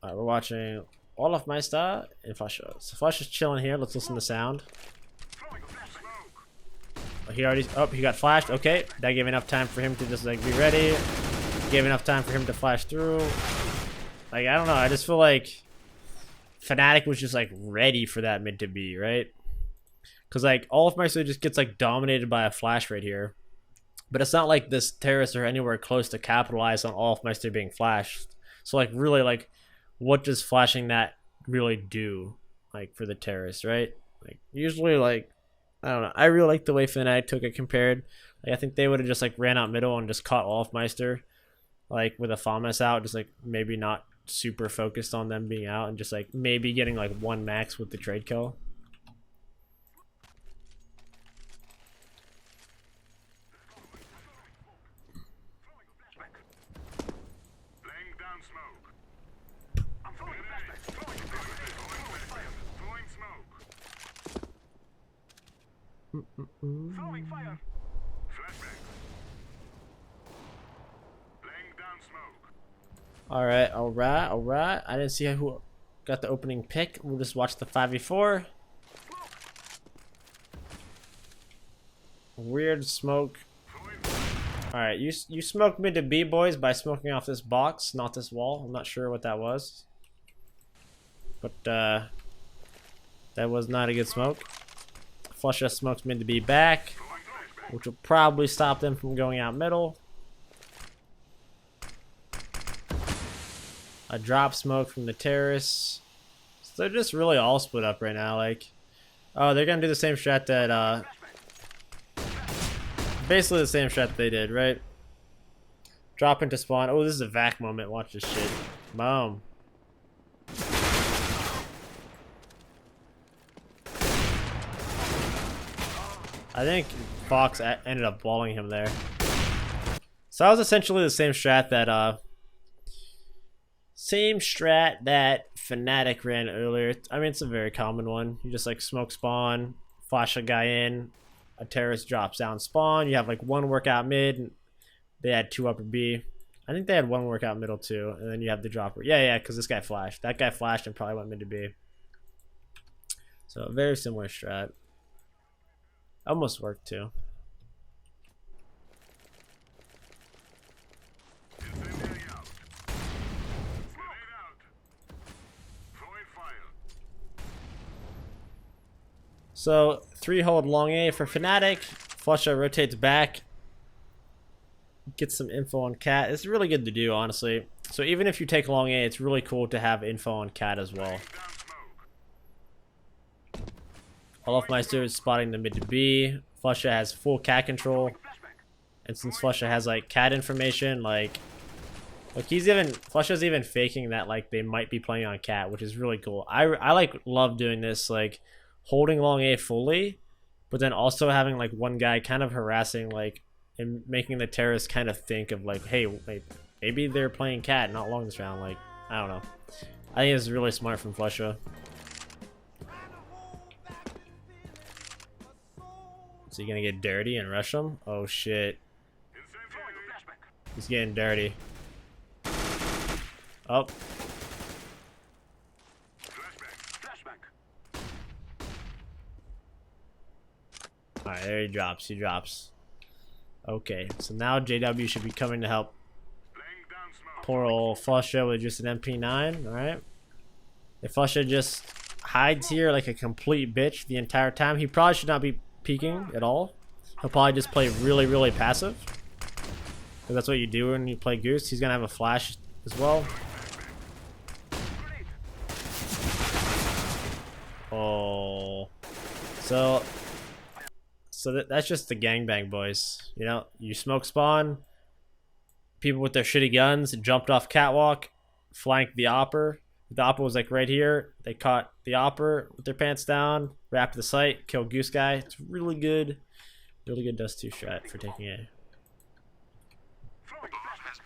Alright, we're watching Olofmeister and Flusha. So Flusha's chilling here. Let's listen to sound. He got flashed. Okay, that gave enough time for him to just like be ready. Gave enough time for him to flash through. Like, I don't know. I just feel like Fnatic was just like ready for that mid to B, right? Because like Olofmeister just gets like dominated by a flash right here. But it's not like this terrorists are anywhere close to capitalize on Olofmeister being flashed. So like really like, what does flashing that really do, like, for the terrorists, right? Like, usually, like, I don't know. I really like the way Fnatic took it compared. Like, I think they would have just, like, ran out middle and just caught Olofmeister, like, with a FAMAS out, just, like, maybe not super focused on them being out and just, like, maybe getting, like, one max with the trade kill. Throwing fire. Flashbang. Laying down smoke. Alright. I didn't see who got the opening pick. We'll just watch the 5v4. Weird smoke. Alright, you smoked mid to B, boys, by smoking off this box, not this wall. I'm not sure what that was. But, that was not a good smoke. Flusha smokes mid to B back, which will probably stop them from going out middle. A drop smoke from the terrace. So they're just really all split up right now. Like, Oh, they're gonna do the same strat that basically the same strat they did, right? Drop into spawn. Oh, this is a vac moment. Watch this shit. Boom. I think Fox ended up walling him there. So that was essentially the same strat that Fnatic ran earlier. I mean, it's a very common one. You just like smoke spawn, flash a guy in, a terrorist drops down spawn. You have like one workout mid. And they had two upper B. I think they had one workout middle too, and then you have the dropper. Yeah, because this guy flashed. That guy flashed and probably went mid to B. So a very similar strat. Almost worked too. Incendiary out. Grenade out. Throwing fire. So 3-hold long A for Fnatic. Flusha rotates back. Gets some info on Cat. It's really good to do, honestly. So even if you take long A, it's really cool to have info on Cat as well. Down smoke. Olafmeister is spotting the mid to B. Flusha has full Cat control. And since Flusha has like Cat information, like Flusha's even faking that like they might be playing on Cat, which is really cool. I like love doing this, like holding long A fully, but then also having like one guy kind of harassing like and making the terrorists kind of think of like, hey, maybe they're playing Cat, not long this round. Like, I don't know. I think it's really smart from Flusha. Is he gonna get dirty and rush him? Oh shit. He's getting dirty. Oh. Alright, there he drops. He drops. Okay, so now JW should be coming to help poor old Flusha with just an MP9, alright? If Flusha just hides here like a complete bitch the entire time, he probably should not be peeking at all. He'll probably just play really, really passive. Because that's what you do when you play Goose. He's going to have a flash as well. Oh. So that's just the gangbang, boys. You know, you smoke spawn. People with their shitty guns jumped off Catwalk, flanked the Opper. The Opper was like right here. They caught the Opper with their pants down, wrapped the site, killed Goose Guy. It's really good Dust 2 strat for taking A.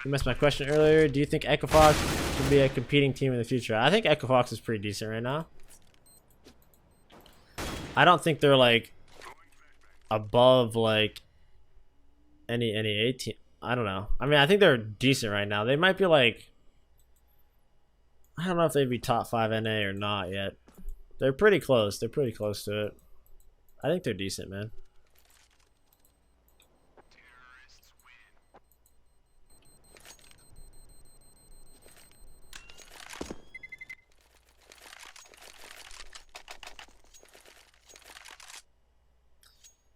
You missed my question earlier. Do you think Echo Fox should be a competing team in the future? I think Echo Fox is pretty decent right now. I don't think they're like above like any A team. I don't know. I mean, I think they're decent right now. They might be like, I don't know if they'd be top 5 NA or not yet. They're pretty close. They're pretty close to it. I think they're decent, man.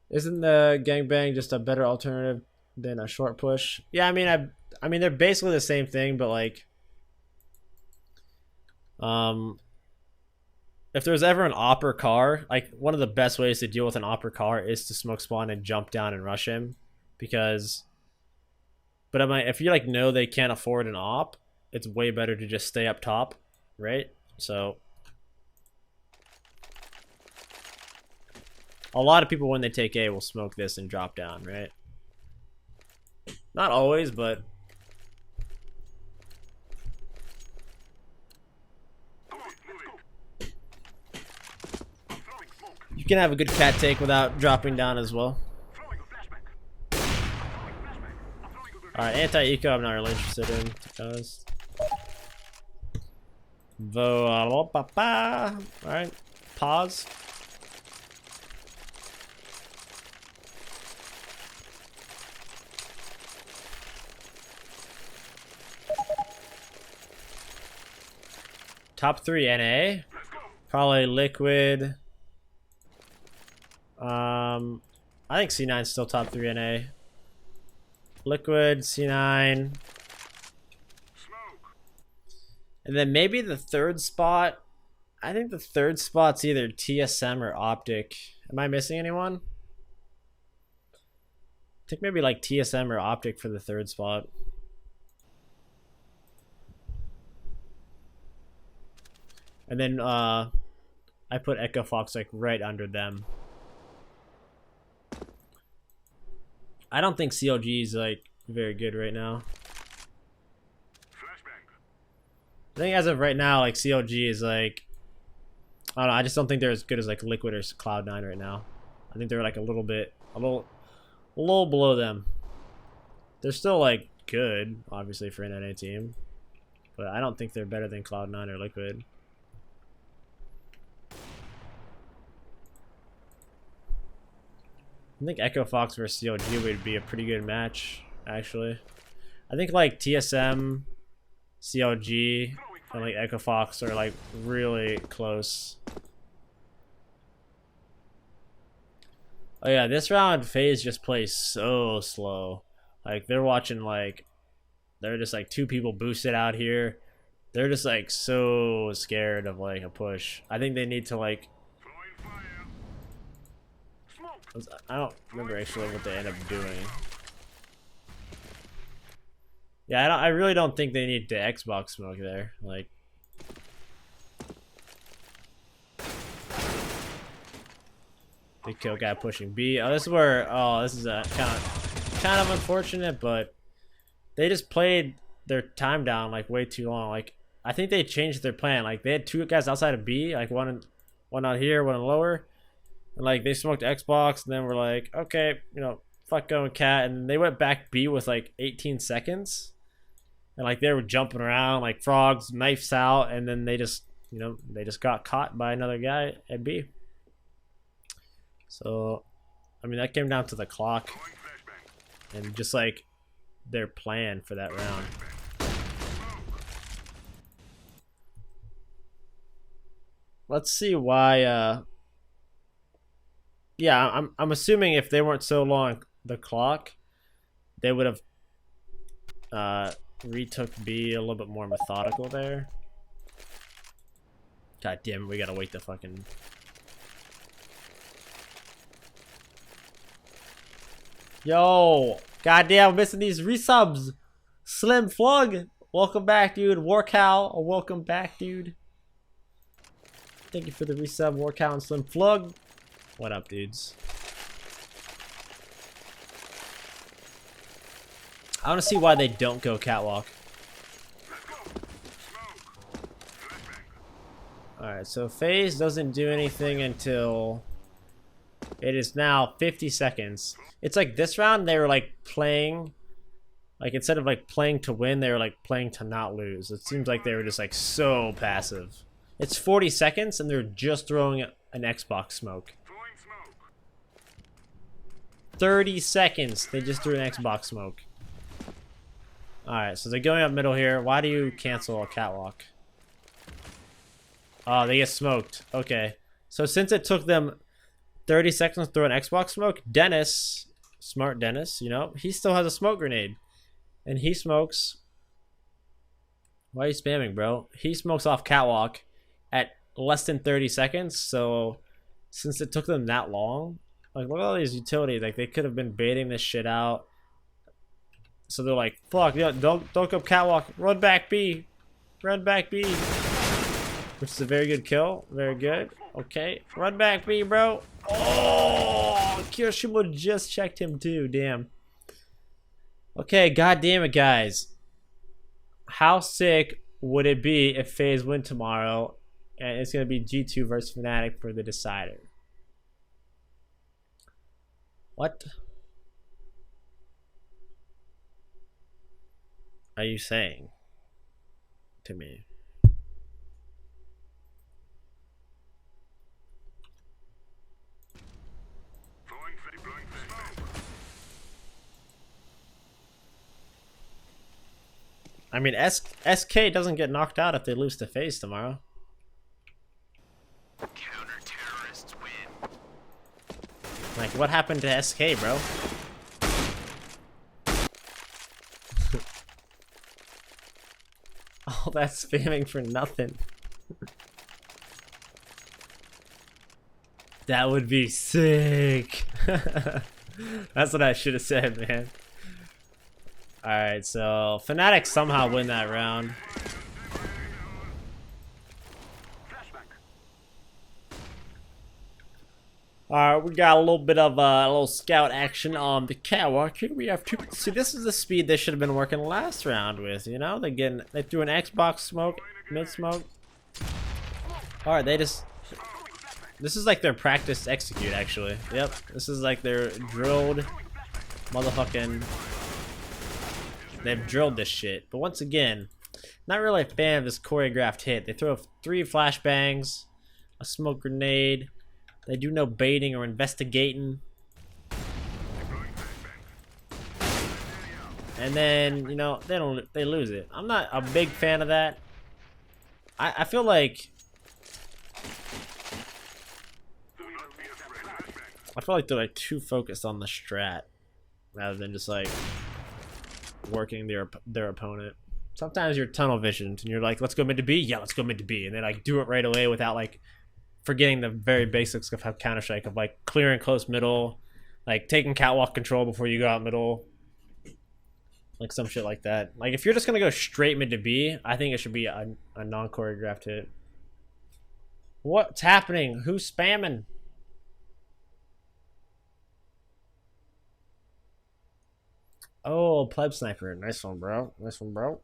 Isn't the gangbang just a better alternative than a short push? Yeah, I mean they're basically the same thing, but like if there's ever an Opper car, like one of the best ways to deal with an Opper car is to smoke spawn and jump down and rush him, because if you like know they can't afford an op, it's way better to just stay up top, right? So a lot of people when they take A will smoke this and drop down, right? Not always, but you can have a good cat take without dropping down as well. Alright, anti-eco I'm not really interested in, to be honest. Alright, pause. Top 3 NA, probably Liquid. I think C9's still top 3 NA. Liquid, C9, and then maybe the third spot. I think the third spot's either TSM or Optic. Am I missing anyone? I think maybe like TSM or Optic for the third spot. And then I put Echo Fox like right under them. I don't think CLG is like very good right now. I think as of right now, like CLG is like, I don't know. I just don't think they're as good as like Liquid or Cloud9 right now. I think they're like a little below them. They're still like good, obviously for an NA team, but I don't think they're better than Cloud9 or Liquid. I think Echo Fox versus CLG would be a pretty good match, actually. I think like TSM, CLG, and like Echo Fox are like really close. Oh yeah, this round FaZe just plays so slow. Like they're watching like, they're just like two people boosted out here. They're just like so scared of like a push. I think they need to like, I don't remember actually what they end up doing. Yeah, I really don't think they need the Xbox smoke there. Like, big kill guy pushing B. Oh, this is where, oh, this is a kind of unfortunate, but they just played their time down like way too long. Like, I think they changed their plan. Like, they had two guys outside of B, like one out here, one lower. And like they smoked Xbox, and then we're like, okay, you know, fuck going cat, and they went back B with like 18 seconds, and like they were jumping around like frogs, knives out, and then they just, you know, they just got caught by another guy at B. So, I mean, that came down to the clock, and just like their plan for that round. Let's see why. Yeah, I'm assuming if they weren't so low on the clock, they would have retook B a little bit more methodical there. God damn it, we gotta wait the fucking. Yo, goddamn, I'm missing these resubs. Slim Flug, welcome back, dude. Warcow, welcome back, dude. Thank you for the resub, Warcow and Slim Flug. What up, dudes? I want to see why they don't go Catwalk. Alright, so FaZe doesn't do anything until it is now 50 seconds. It's like this round they were like playing, like instead of like playing to win, they were like playing to not lose. It seems like they were just like so passive. It's 40 seconds and they're just throwing an Xbox smoke. 30 seconds, they just threw an Xbox smoke. Alright, so they're going up middle here. Why do you cancel a Catwalk? Oh, they get smoked. Okay. So since it took them 30 seconds to throw an Xbox smoke, Dennis, smart Dennis, you know, he still has a smoke grenade. And he smokes. Why are you spamming, bro? He smokes off Catwalk at less than 30 seconds. So since it took them that long, like, look at all these utilities. Like, they could have been baiting this shit out. So they're like, fuck, yeah, don't go Catwalk. Run back B. Run back B. Which is a very good kill. Very good. Okay. Run back B, bro. Oh, Kirishima just checked him too. Damn. Okay, god damn it, guys. How sick would it be if FaZe win tomorrow and it's going to be G2 versus Fnatic for the decider? What are you saying to me? I mean, SK doesn't get knocked out if they lose to FaZe tomorrow. Counter-terrorists win. Like, what happened to SK, bro? All that spamming for nothing. That would be sick. That's what I should have said, man. Alright, so Fnatic somehow win that round. Alright, we got a little bit of a little scout action on the Catwalk. Here we have two. See, this is the speed they should have been working last round with, you know? They threw an Xbox smoke, mid smoke. Alright, this is like their practice execute, actually. Yep, this is like their drilled motherfucking. They've drilled this shit. But once again, not really a fan of this choreographed hit. They throw 3 flashbangs, a smoke grenade. They do no baiting or investigating. And then, you know, they lose it. I'm not a big fan of that. I feel like they're like too focused on the strat rather than just like working their opponent. Sometimes you're tunnel visioned and you're like, let's go mid to B. Yeah, let's go mid to B, and they like do it right away without like forgetting the very basics of how Counter-Strike, of like clearing close middle, like taking catwalk control before you go out middle, like some shit like that. Like if you're just gonna go straight mid to B, I think it should be a non-choreographed hit. What's happening? Who's spamming? Oh, pleb sniper. Nice one, bro. Nice one, bro.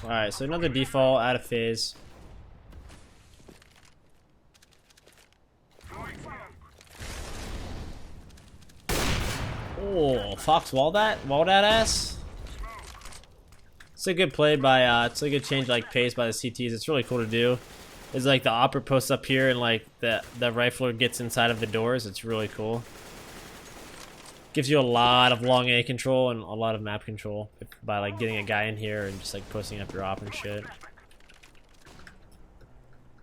Alright, so another default out of FaZe. Oh, Fox walled that ass. It's a good play by it's a good change like pace by the CTs. It's really cool to do. It's like the opera posts up here and like the rifler gets inside of the doors. It's really cool. Gives you a lot of long A control and a lot of map control by like getting a guy in here and just like posting up your op and shit.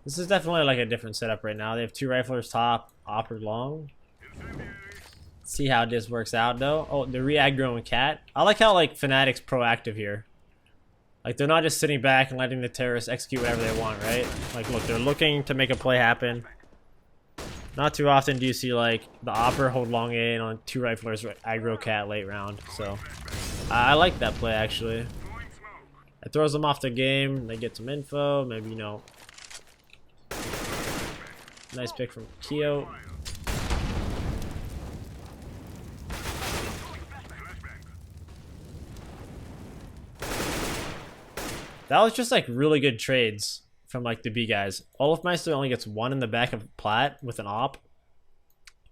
This is definitely like a different setup right now. They have 2 riflers top, op or long. See how this works out though. Oh, the re-aggro and cat. I like how like Fnatic's proactive here. Like they're not just sitting back and letting the terrorists execute whatever they want, right? Like look, they're looking to make a play happen. Not too often do you see like the opper hold long A and on 2 riflers aggro cat late round. So I like that play actually. It throws them off the game. They get some info. Maybe, you know. Nice pick from Keo. That was just like really good trades from like the B guys. Olafmeister only gets 1 in the back of Plat with an op.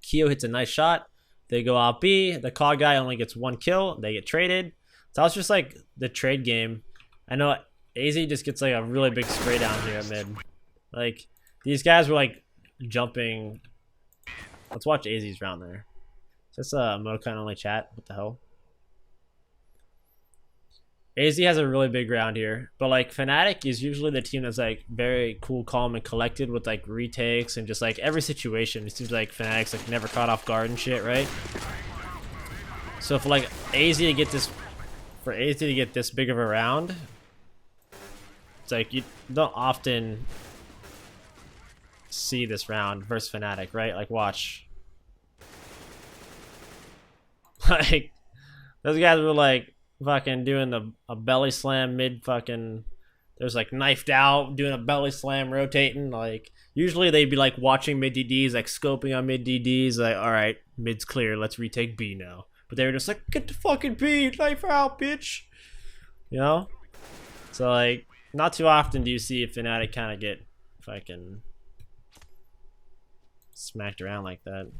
Keo hits a nice shot. They go out B. The COG guy only gets 1 kill. They get traded. So that was just like the trade game. I know AZ just gets like a really big spray down here at mid. Like these guys were like jumping. Let's watch AZ's round there. Is this a Motokin only chat? What the hell? AZ has a really big round here, but like Fnatic is usually the team that's like very cool, calm, and collected with like retakes and just like every situation. It seems like Fnatic's like never caught off guard and shit, right? So for like AZ to get this, big of a round, it's like you don't often see this round versus Fnatic, right? Like watch, like those guys were like fucking doing a belly slam mid fucking. There's like knifed out doing a belly slam rotating. Like usually they'd be like watching mid DDs, like scoping on mid DDs, like all right, mid's clear, let's retake B now. But they were just like, get the fucking B, knife out, bitch. You know? So like not too often do you see a Fnatic kind of get fucking smacked around like that.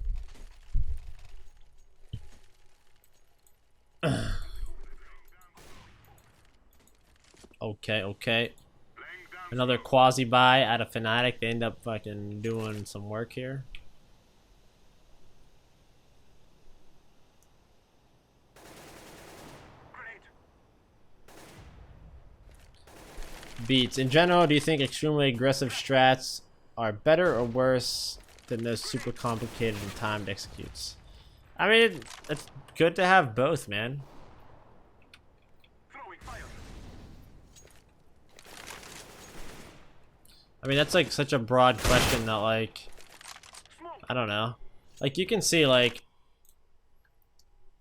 Okay. Another quasi buy out of Fnatic. They end up fucking doing some work here. Beats. In general, do you think extremely aggressive strats are better or worse than those super complicated and timed executes? I mean, it's good to have both, man. I mean, that's like such a broad question that like, I don't know. Like you can see like,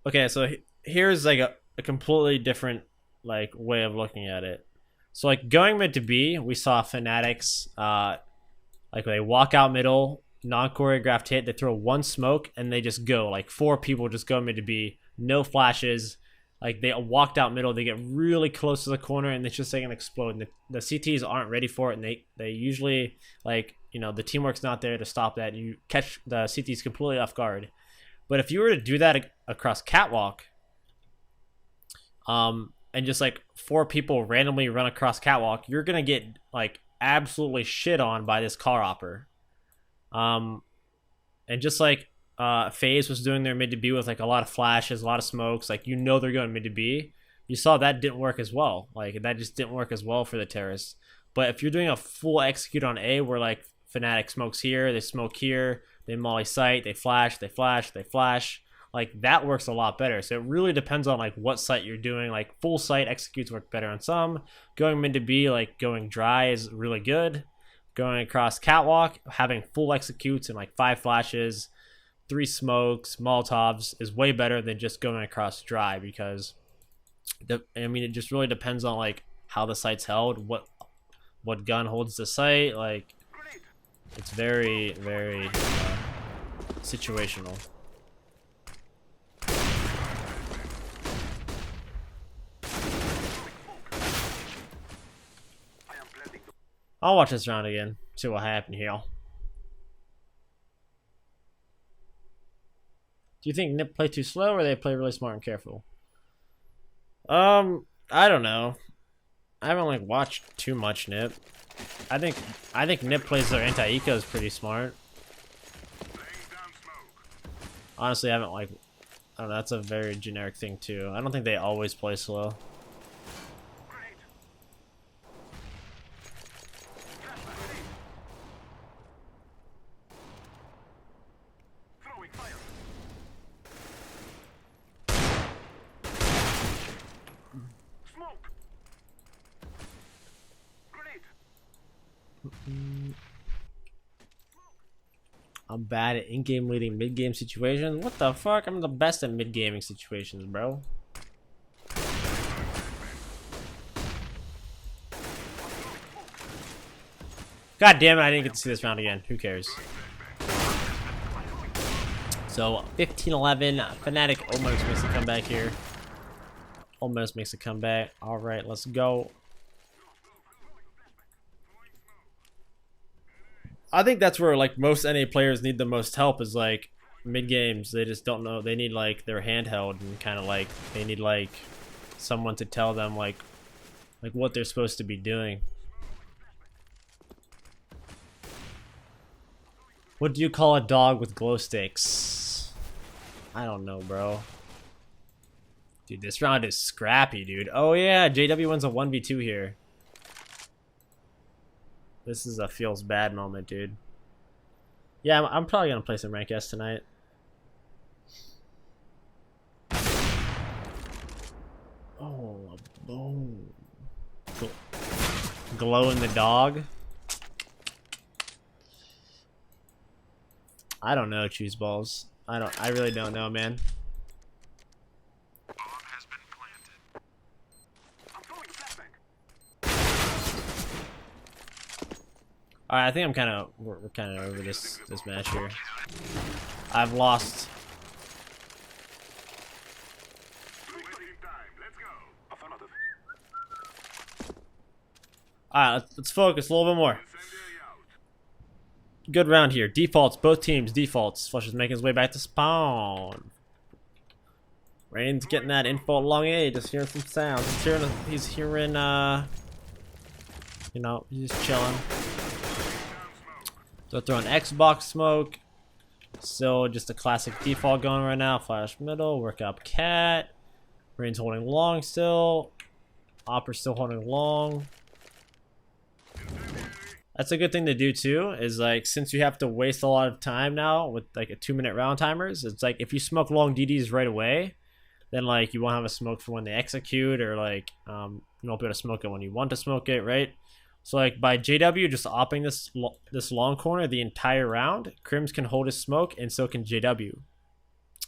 okay, so here's like a completely different like way of looking at it. So like going mid to B, we saw Fnatic's like they walk out middle, non-choreographed hit, they throw one smoke and they just go. Like 4 people just go mid to B, no flashes. Like they walked out middle, they get really close to the corner and it's just like an explode. And the CTs aren't ready for it, and they usually like, you know, the teamwork's not there to stop that. And you catch the CTs completely off guard. But if you were to do that across Catwalk, and just like 4 people randomly run across Catwalk, you're gonna get like absolutely shit on by this car hopper. And just like FaZe was doing their mid to B with like a lot of flashes, a lot of smokes, like you know they're going mid to B. You saw that didn't work as well. Like that just didn't work as well for the terrorists. But if you're doing a full execute on A, where like Fnatic smokes here, they smoke here, they molly site, they flash, they flash, they flash. Like that works a lot better. So it really depends on like what site you're doing. Like full site executes work better on some. Going mid to B, like going dry is really good. Going across Catwalk, having full executes and like 5 flashes, 3 smokes, Molotovs is way better than just going across dry, because I mean it just really depends on like how the site's held, what gun holds the site. Like it's very situational. I'll watch this round again, see what happened here. Do you think Nip play too slow, or they play really smart and careful? I don't know. I haven't like watched too much Nip. I think Nip plays their anti-ecos pretty smart. Honestly, I haven't like, I don't know, that's a very generic thing too. I don't think they always play slow. I'm bad at in-game leading mid-game situations. What the fuck? I'm the best at mid-gaming situations, bro. God damn it, I didn't get to see this round again. Who cares? So, 15-11. Fnatic almost makes a comeback here. Almost makes a comeback. Alright, let's go. I think that's where like most NA players need the most help, is like mid games. They just don't know. They need like their handheld, and kind of like they need like someone to tell them like what they're supposed to be doing. What do you call a dog with glow sticks? I don't know, bro. Dude, this round is scrappy, dude. Oh yeah, JW wins a 1v2 here. This is a feels bad moment, dude. Yeah, I'm probably gonna play some rank S tonight. Oh, boom. Glow in the dog. I don't know, choose balls. I really don't know, man. Alright, I think we're kind of over this match here. I've lost. Alright, let's focus a little bit more. Good round here. Defaults, both teams, defaults. Flush is making his way back to spawn. Rain's getting that info along A, just hearing some sounds. He's hearing, you know, he's just chilling. So throwing Xbox smoke. Still just a classic default going right now. Flash middle, work up cat. Rain's holding long still. Opper's still holding long. That's a good thing to do too, is like, since you have to waste a lot of time now with like a 2-minute round timers, it's like if you smoke long DDs right away, then like you won't have a smoke for when they execute, or like you won't be able to smoke it when you want to smoke it, right? So like by JW just opping this long corner the entire round, Crims can hold his smoke and so can JW.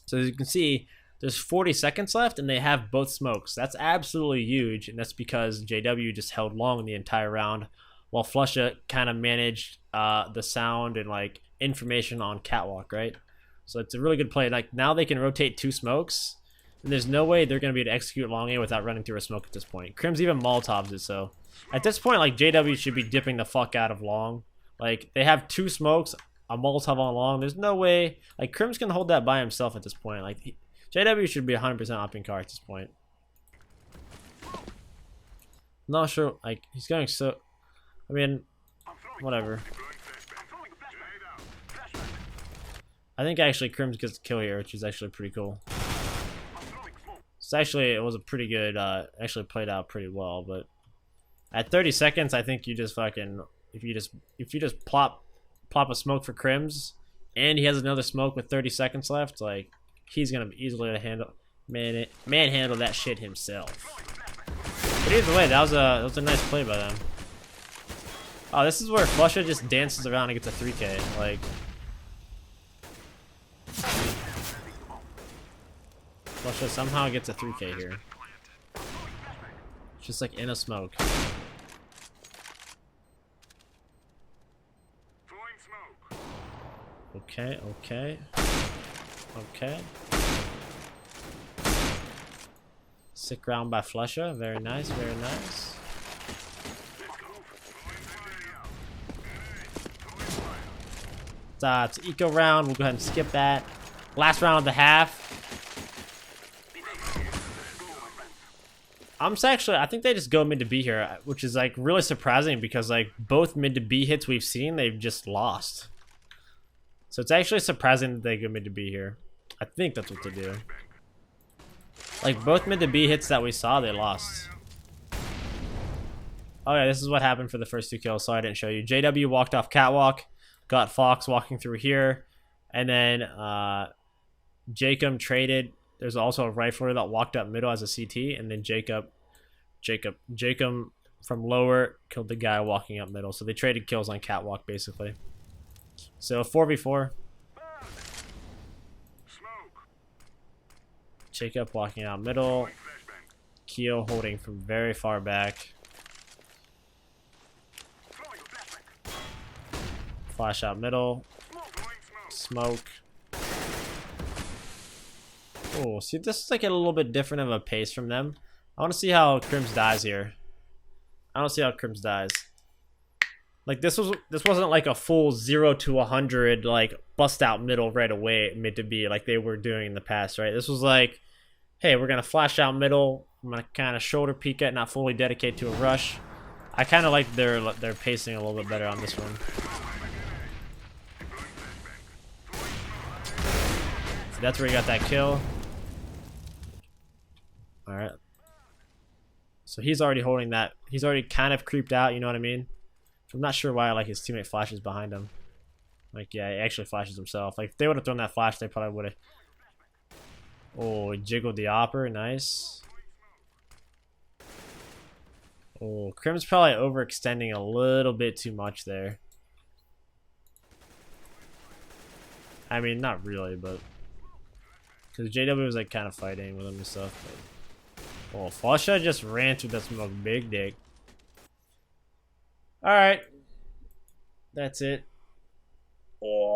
So as you can see, there's 40 seconds left and they have both smokes. That's absolutely huge, and that's because JW just held long the entire round while Flusha kind of managed the sound and like information on Catwalk, right? So it's a really good play. Like now they can rotate 2 smokes, and there's no way they're going to be able to execute long A without running through a smoke at this point. Crims even Molotovs it, so at this point, like JW should be dipping the fuck out of long. Like they have 2 smokes, a Molotov on long. There's no way like Crims can hold that by himself at this point. Like JW should be 100% opting car at this point. Not sure. Like he's going so. I mean, whatever. I think actually Crims gets the kill here, which is actually pretty cool. It's actually, it was a pretty good. Actually played out pretty well, but at 30 seconds, I think you just fucking if you just plop a smoke for Crims, and he has another smoke with 30 seconds left, like he's gonna be easily to manhandle that shit himself. But either way, that was a nice play by them. Oh, this is where Flusha just dances around and gets a 3K. Like Flusha somehow gets a 3K here. Just like in a smoke. Okay, okay. Okay. Sick round by Flusha. Very nice, very nice. It's eco round. We'll go ahead and skip that. Last round of the half. I think they just go mid to B here, which is like really surprising because like both mid to B hits we've seen, they've just lost. So it's actually surprising that they go mid to B here. I think that's what they do. Like both mid to B hits that we saw, they lost. Oh yeah, this is what happened for the first 2 kills, so I didn't show you. JW walked off Catwalk, got Fox walking through here, and then Jacob traded. There's also a rifler that walked up middle as a CT, and then Jacob from lower killed the guy walking up middle. So they traded kills on Catwalk basically. So 4v4. Jacob walking out middle. Keo holding from very far back. Flash out middle. Smoke. Oh, see, this is like a little bit different of a pace from them. I want to see how Crims dies here. I don't see how Crims dies. Like this wasn't like a full 0 to 100 like bust out middle right away mid to B like they were doing in the past, right? This was like, hey, we're gonna flash out middle. I'm gonna kind of shoulder peek it, not fully dedicate to a rush. I kind of like their pacing a little bit better on this one. So that's where he got that kill. All right. So he's already holding that. He's already kind of creeped out. You know what I mean? I'm not sure why like his teammate flashes behind him. Like yeah, he actually flashes himself. Like if they would have thrown that flash, they probably would have. Oh, he jiggled the opper, nice. Oh, Crim's probably overextending a little bit too much there. I mean, not really, but because JW was like kind of fighting with him and stuff. But... oh, Flusha just ran through that smoke, big dick. All right, that's it. Oh.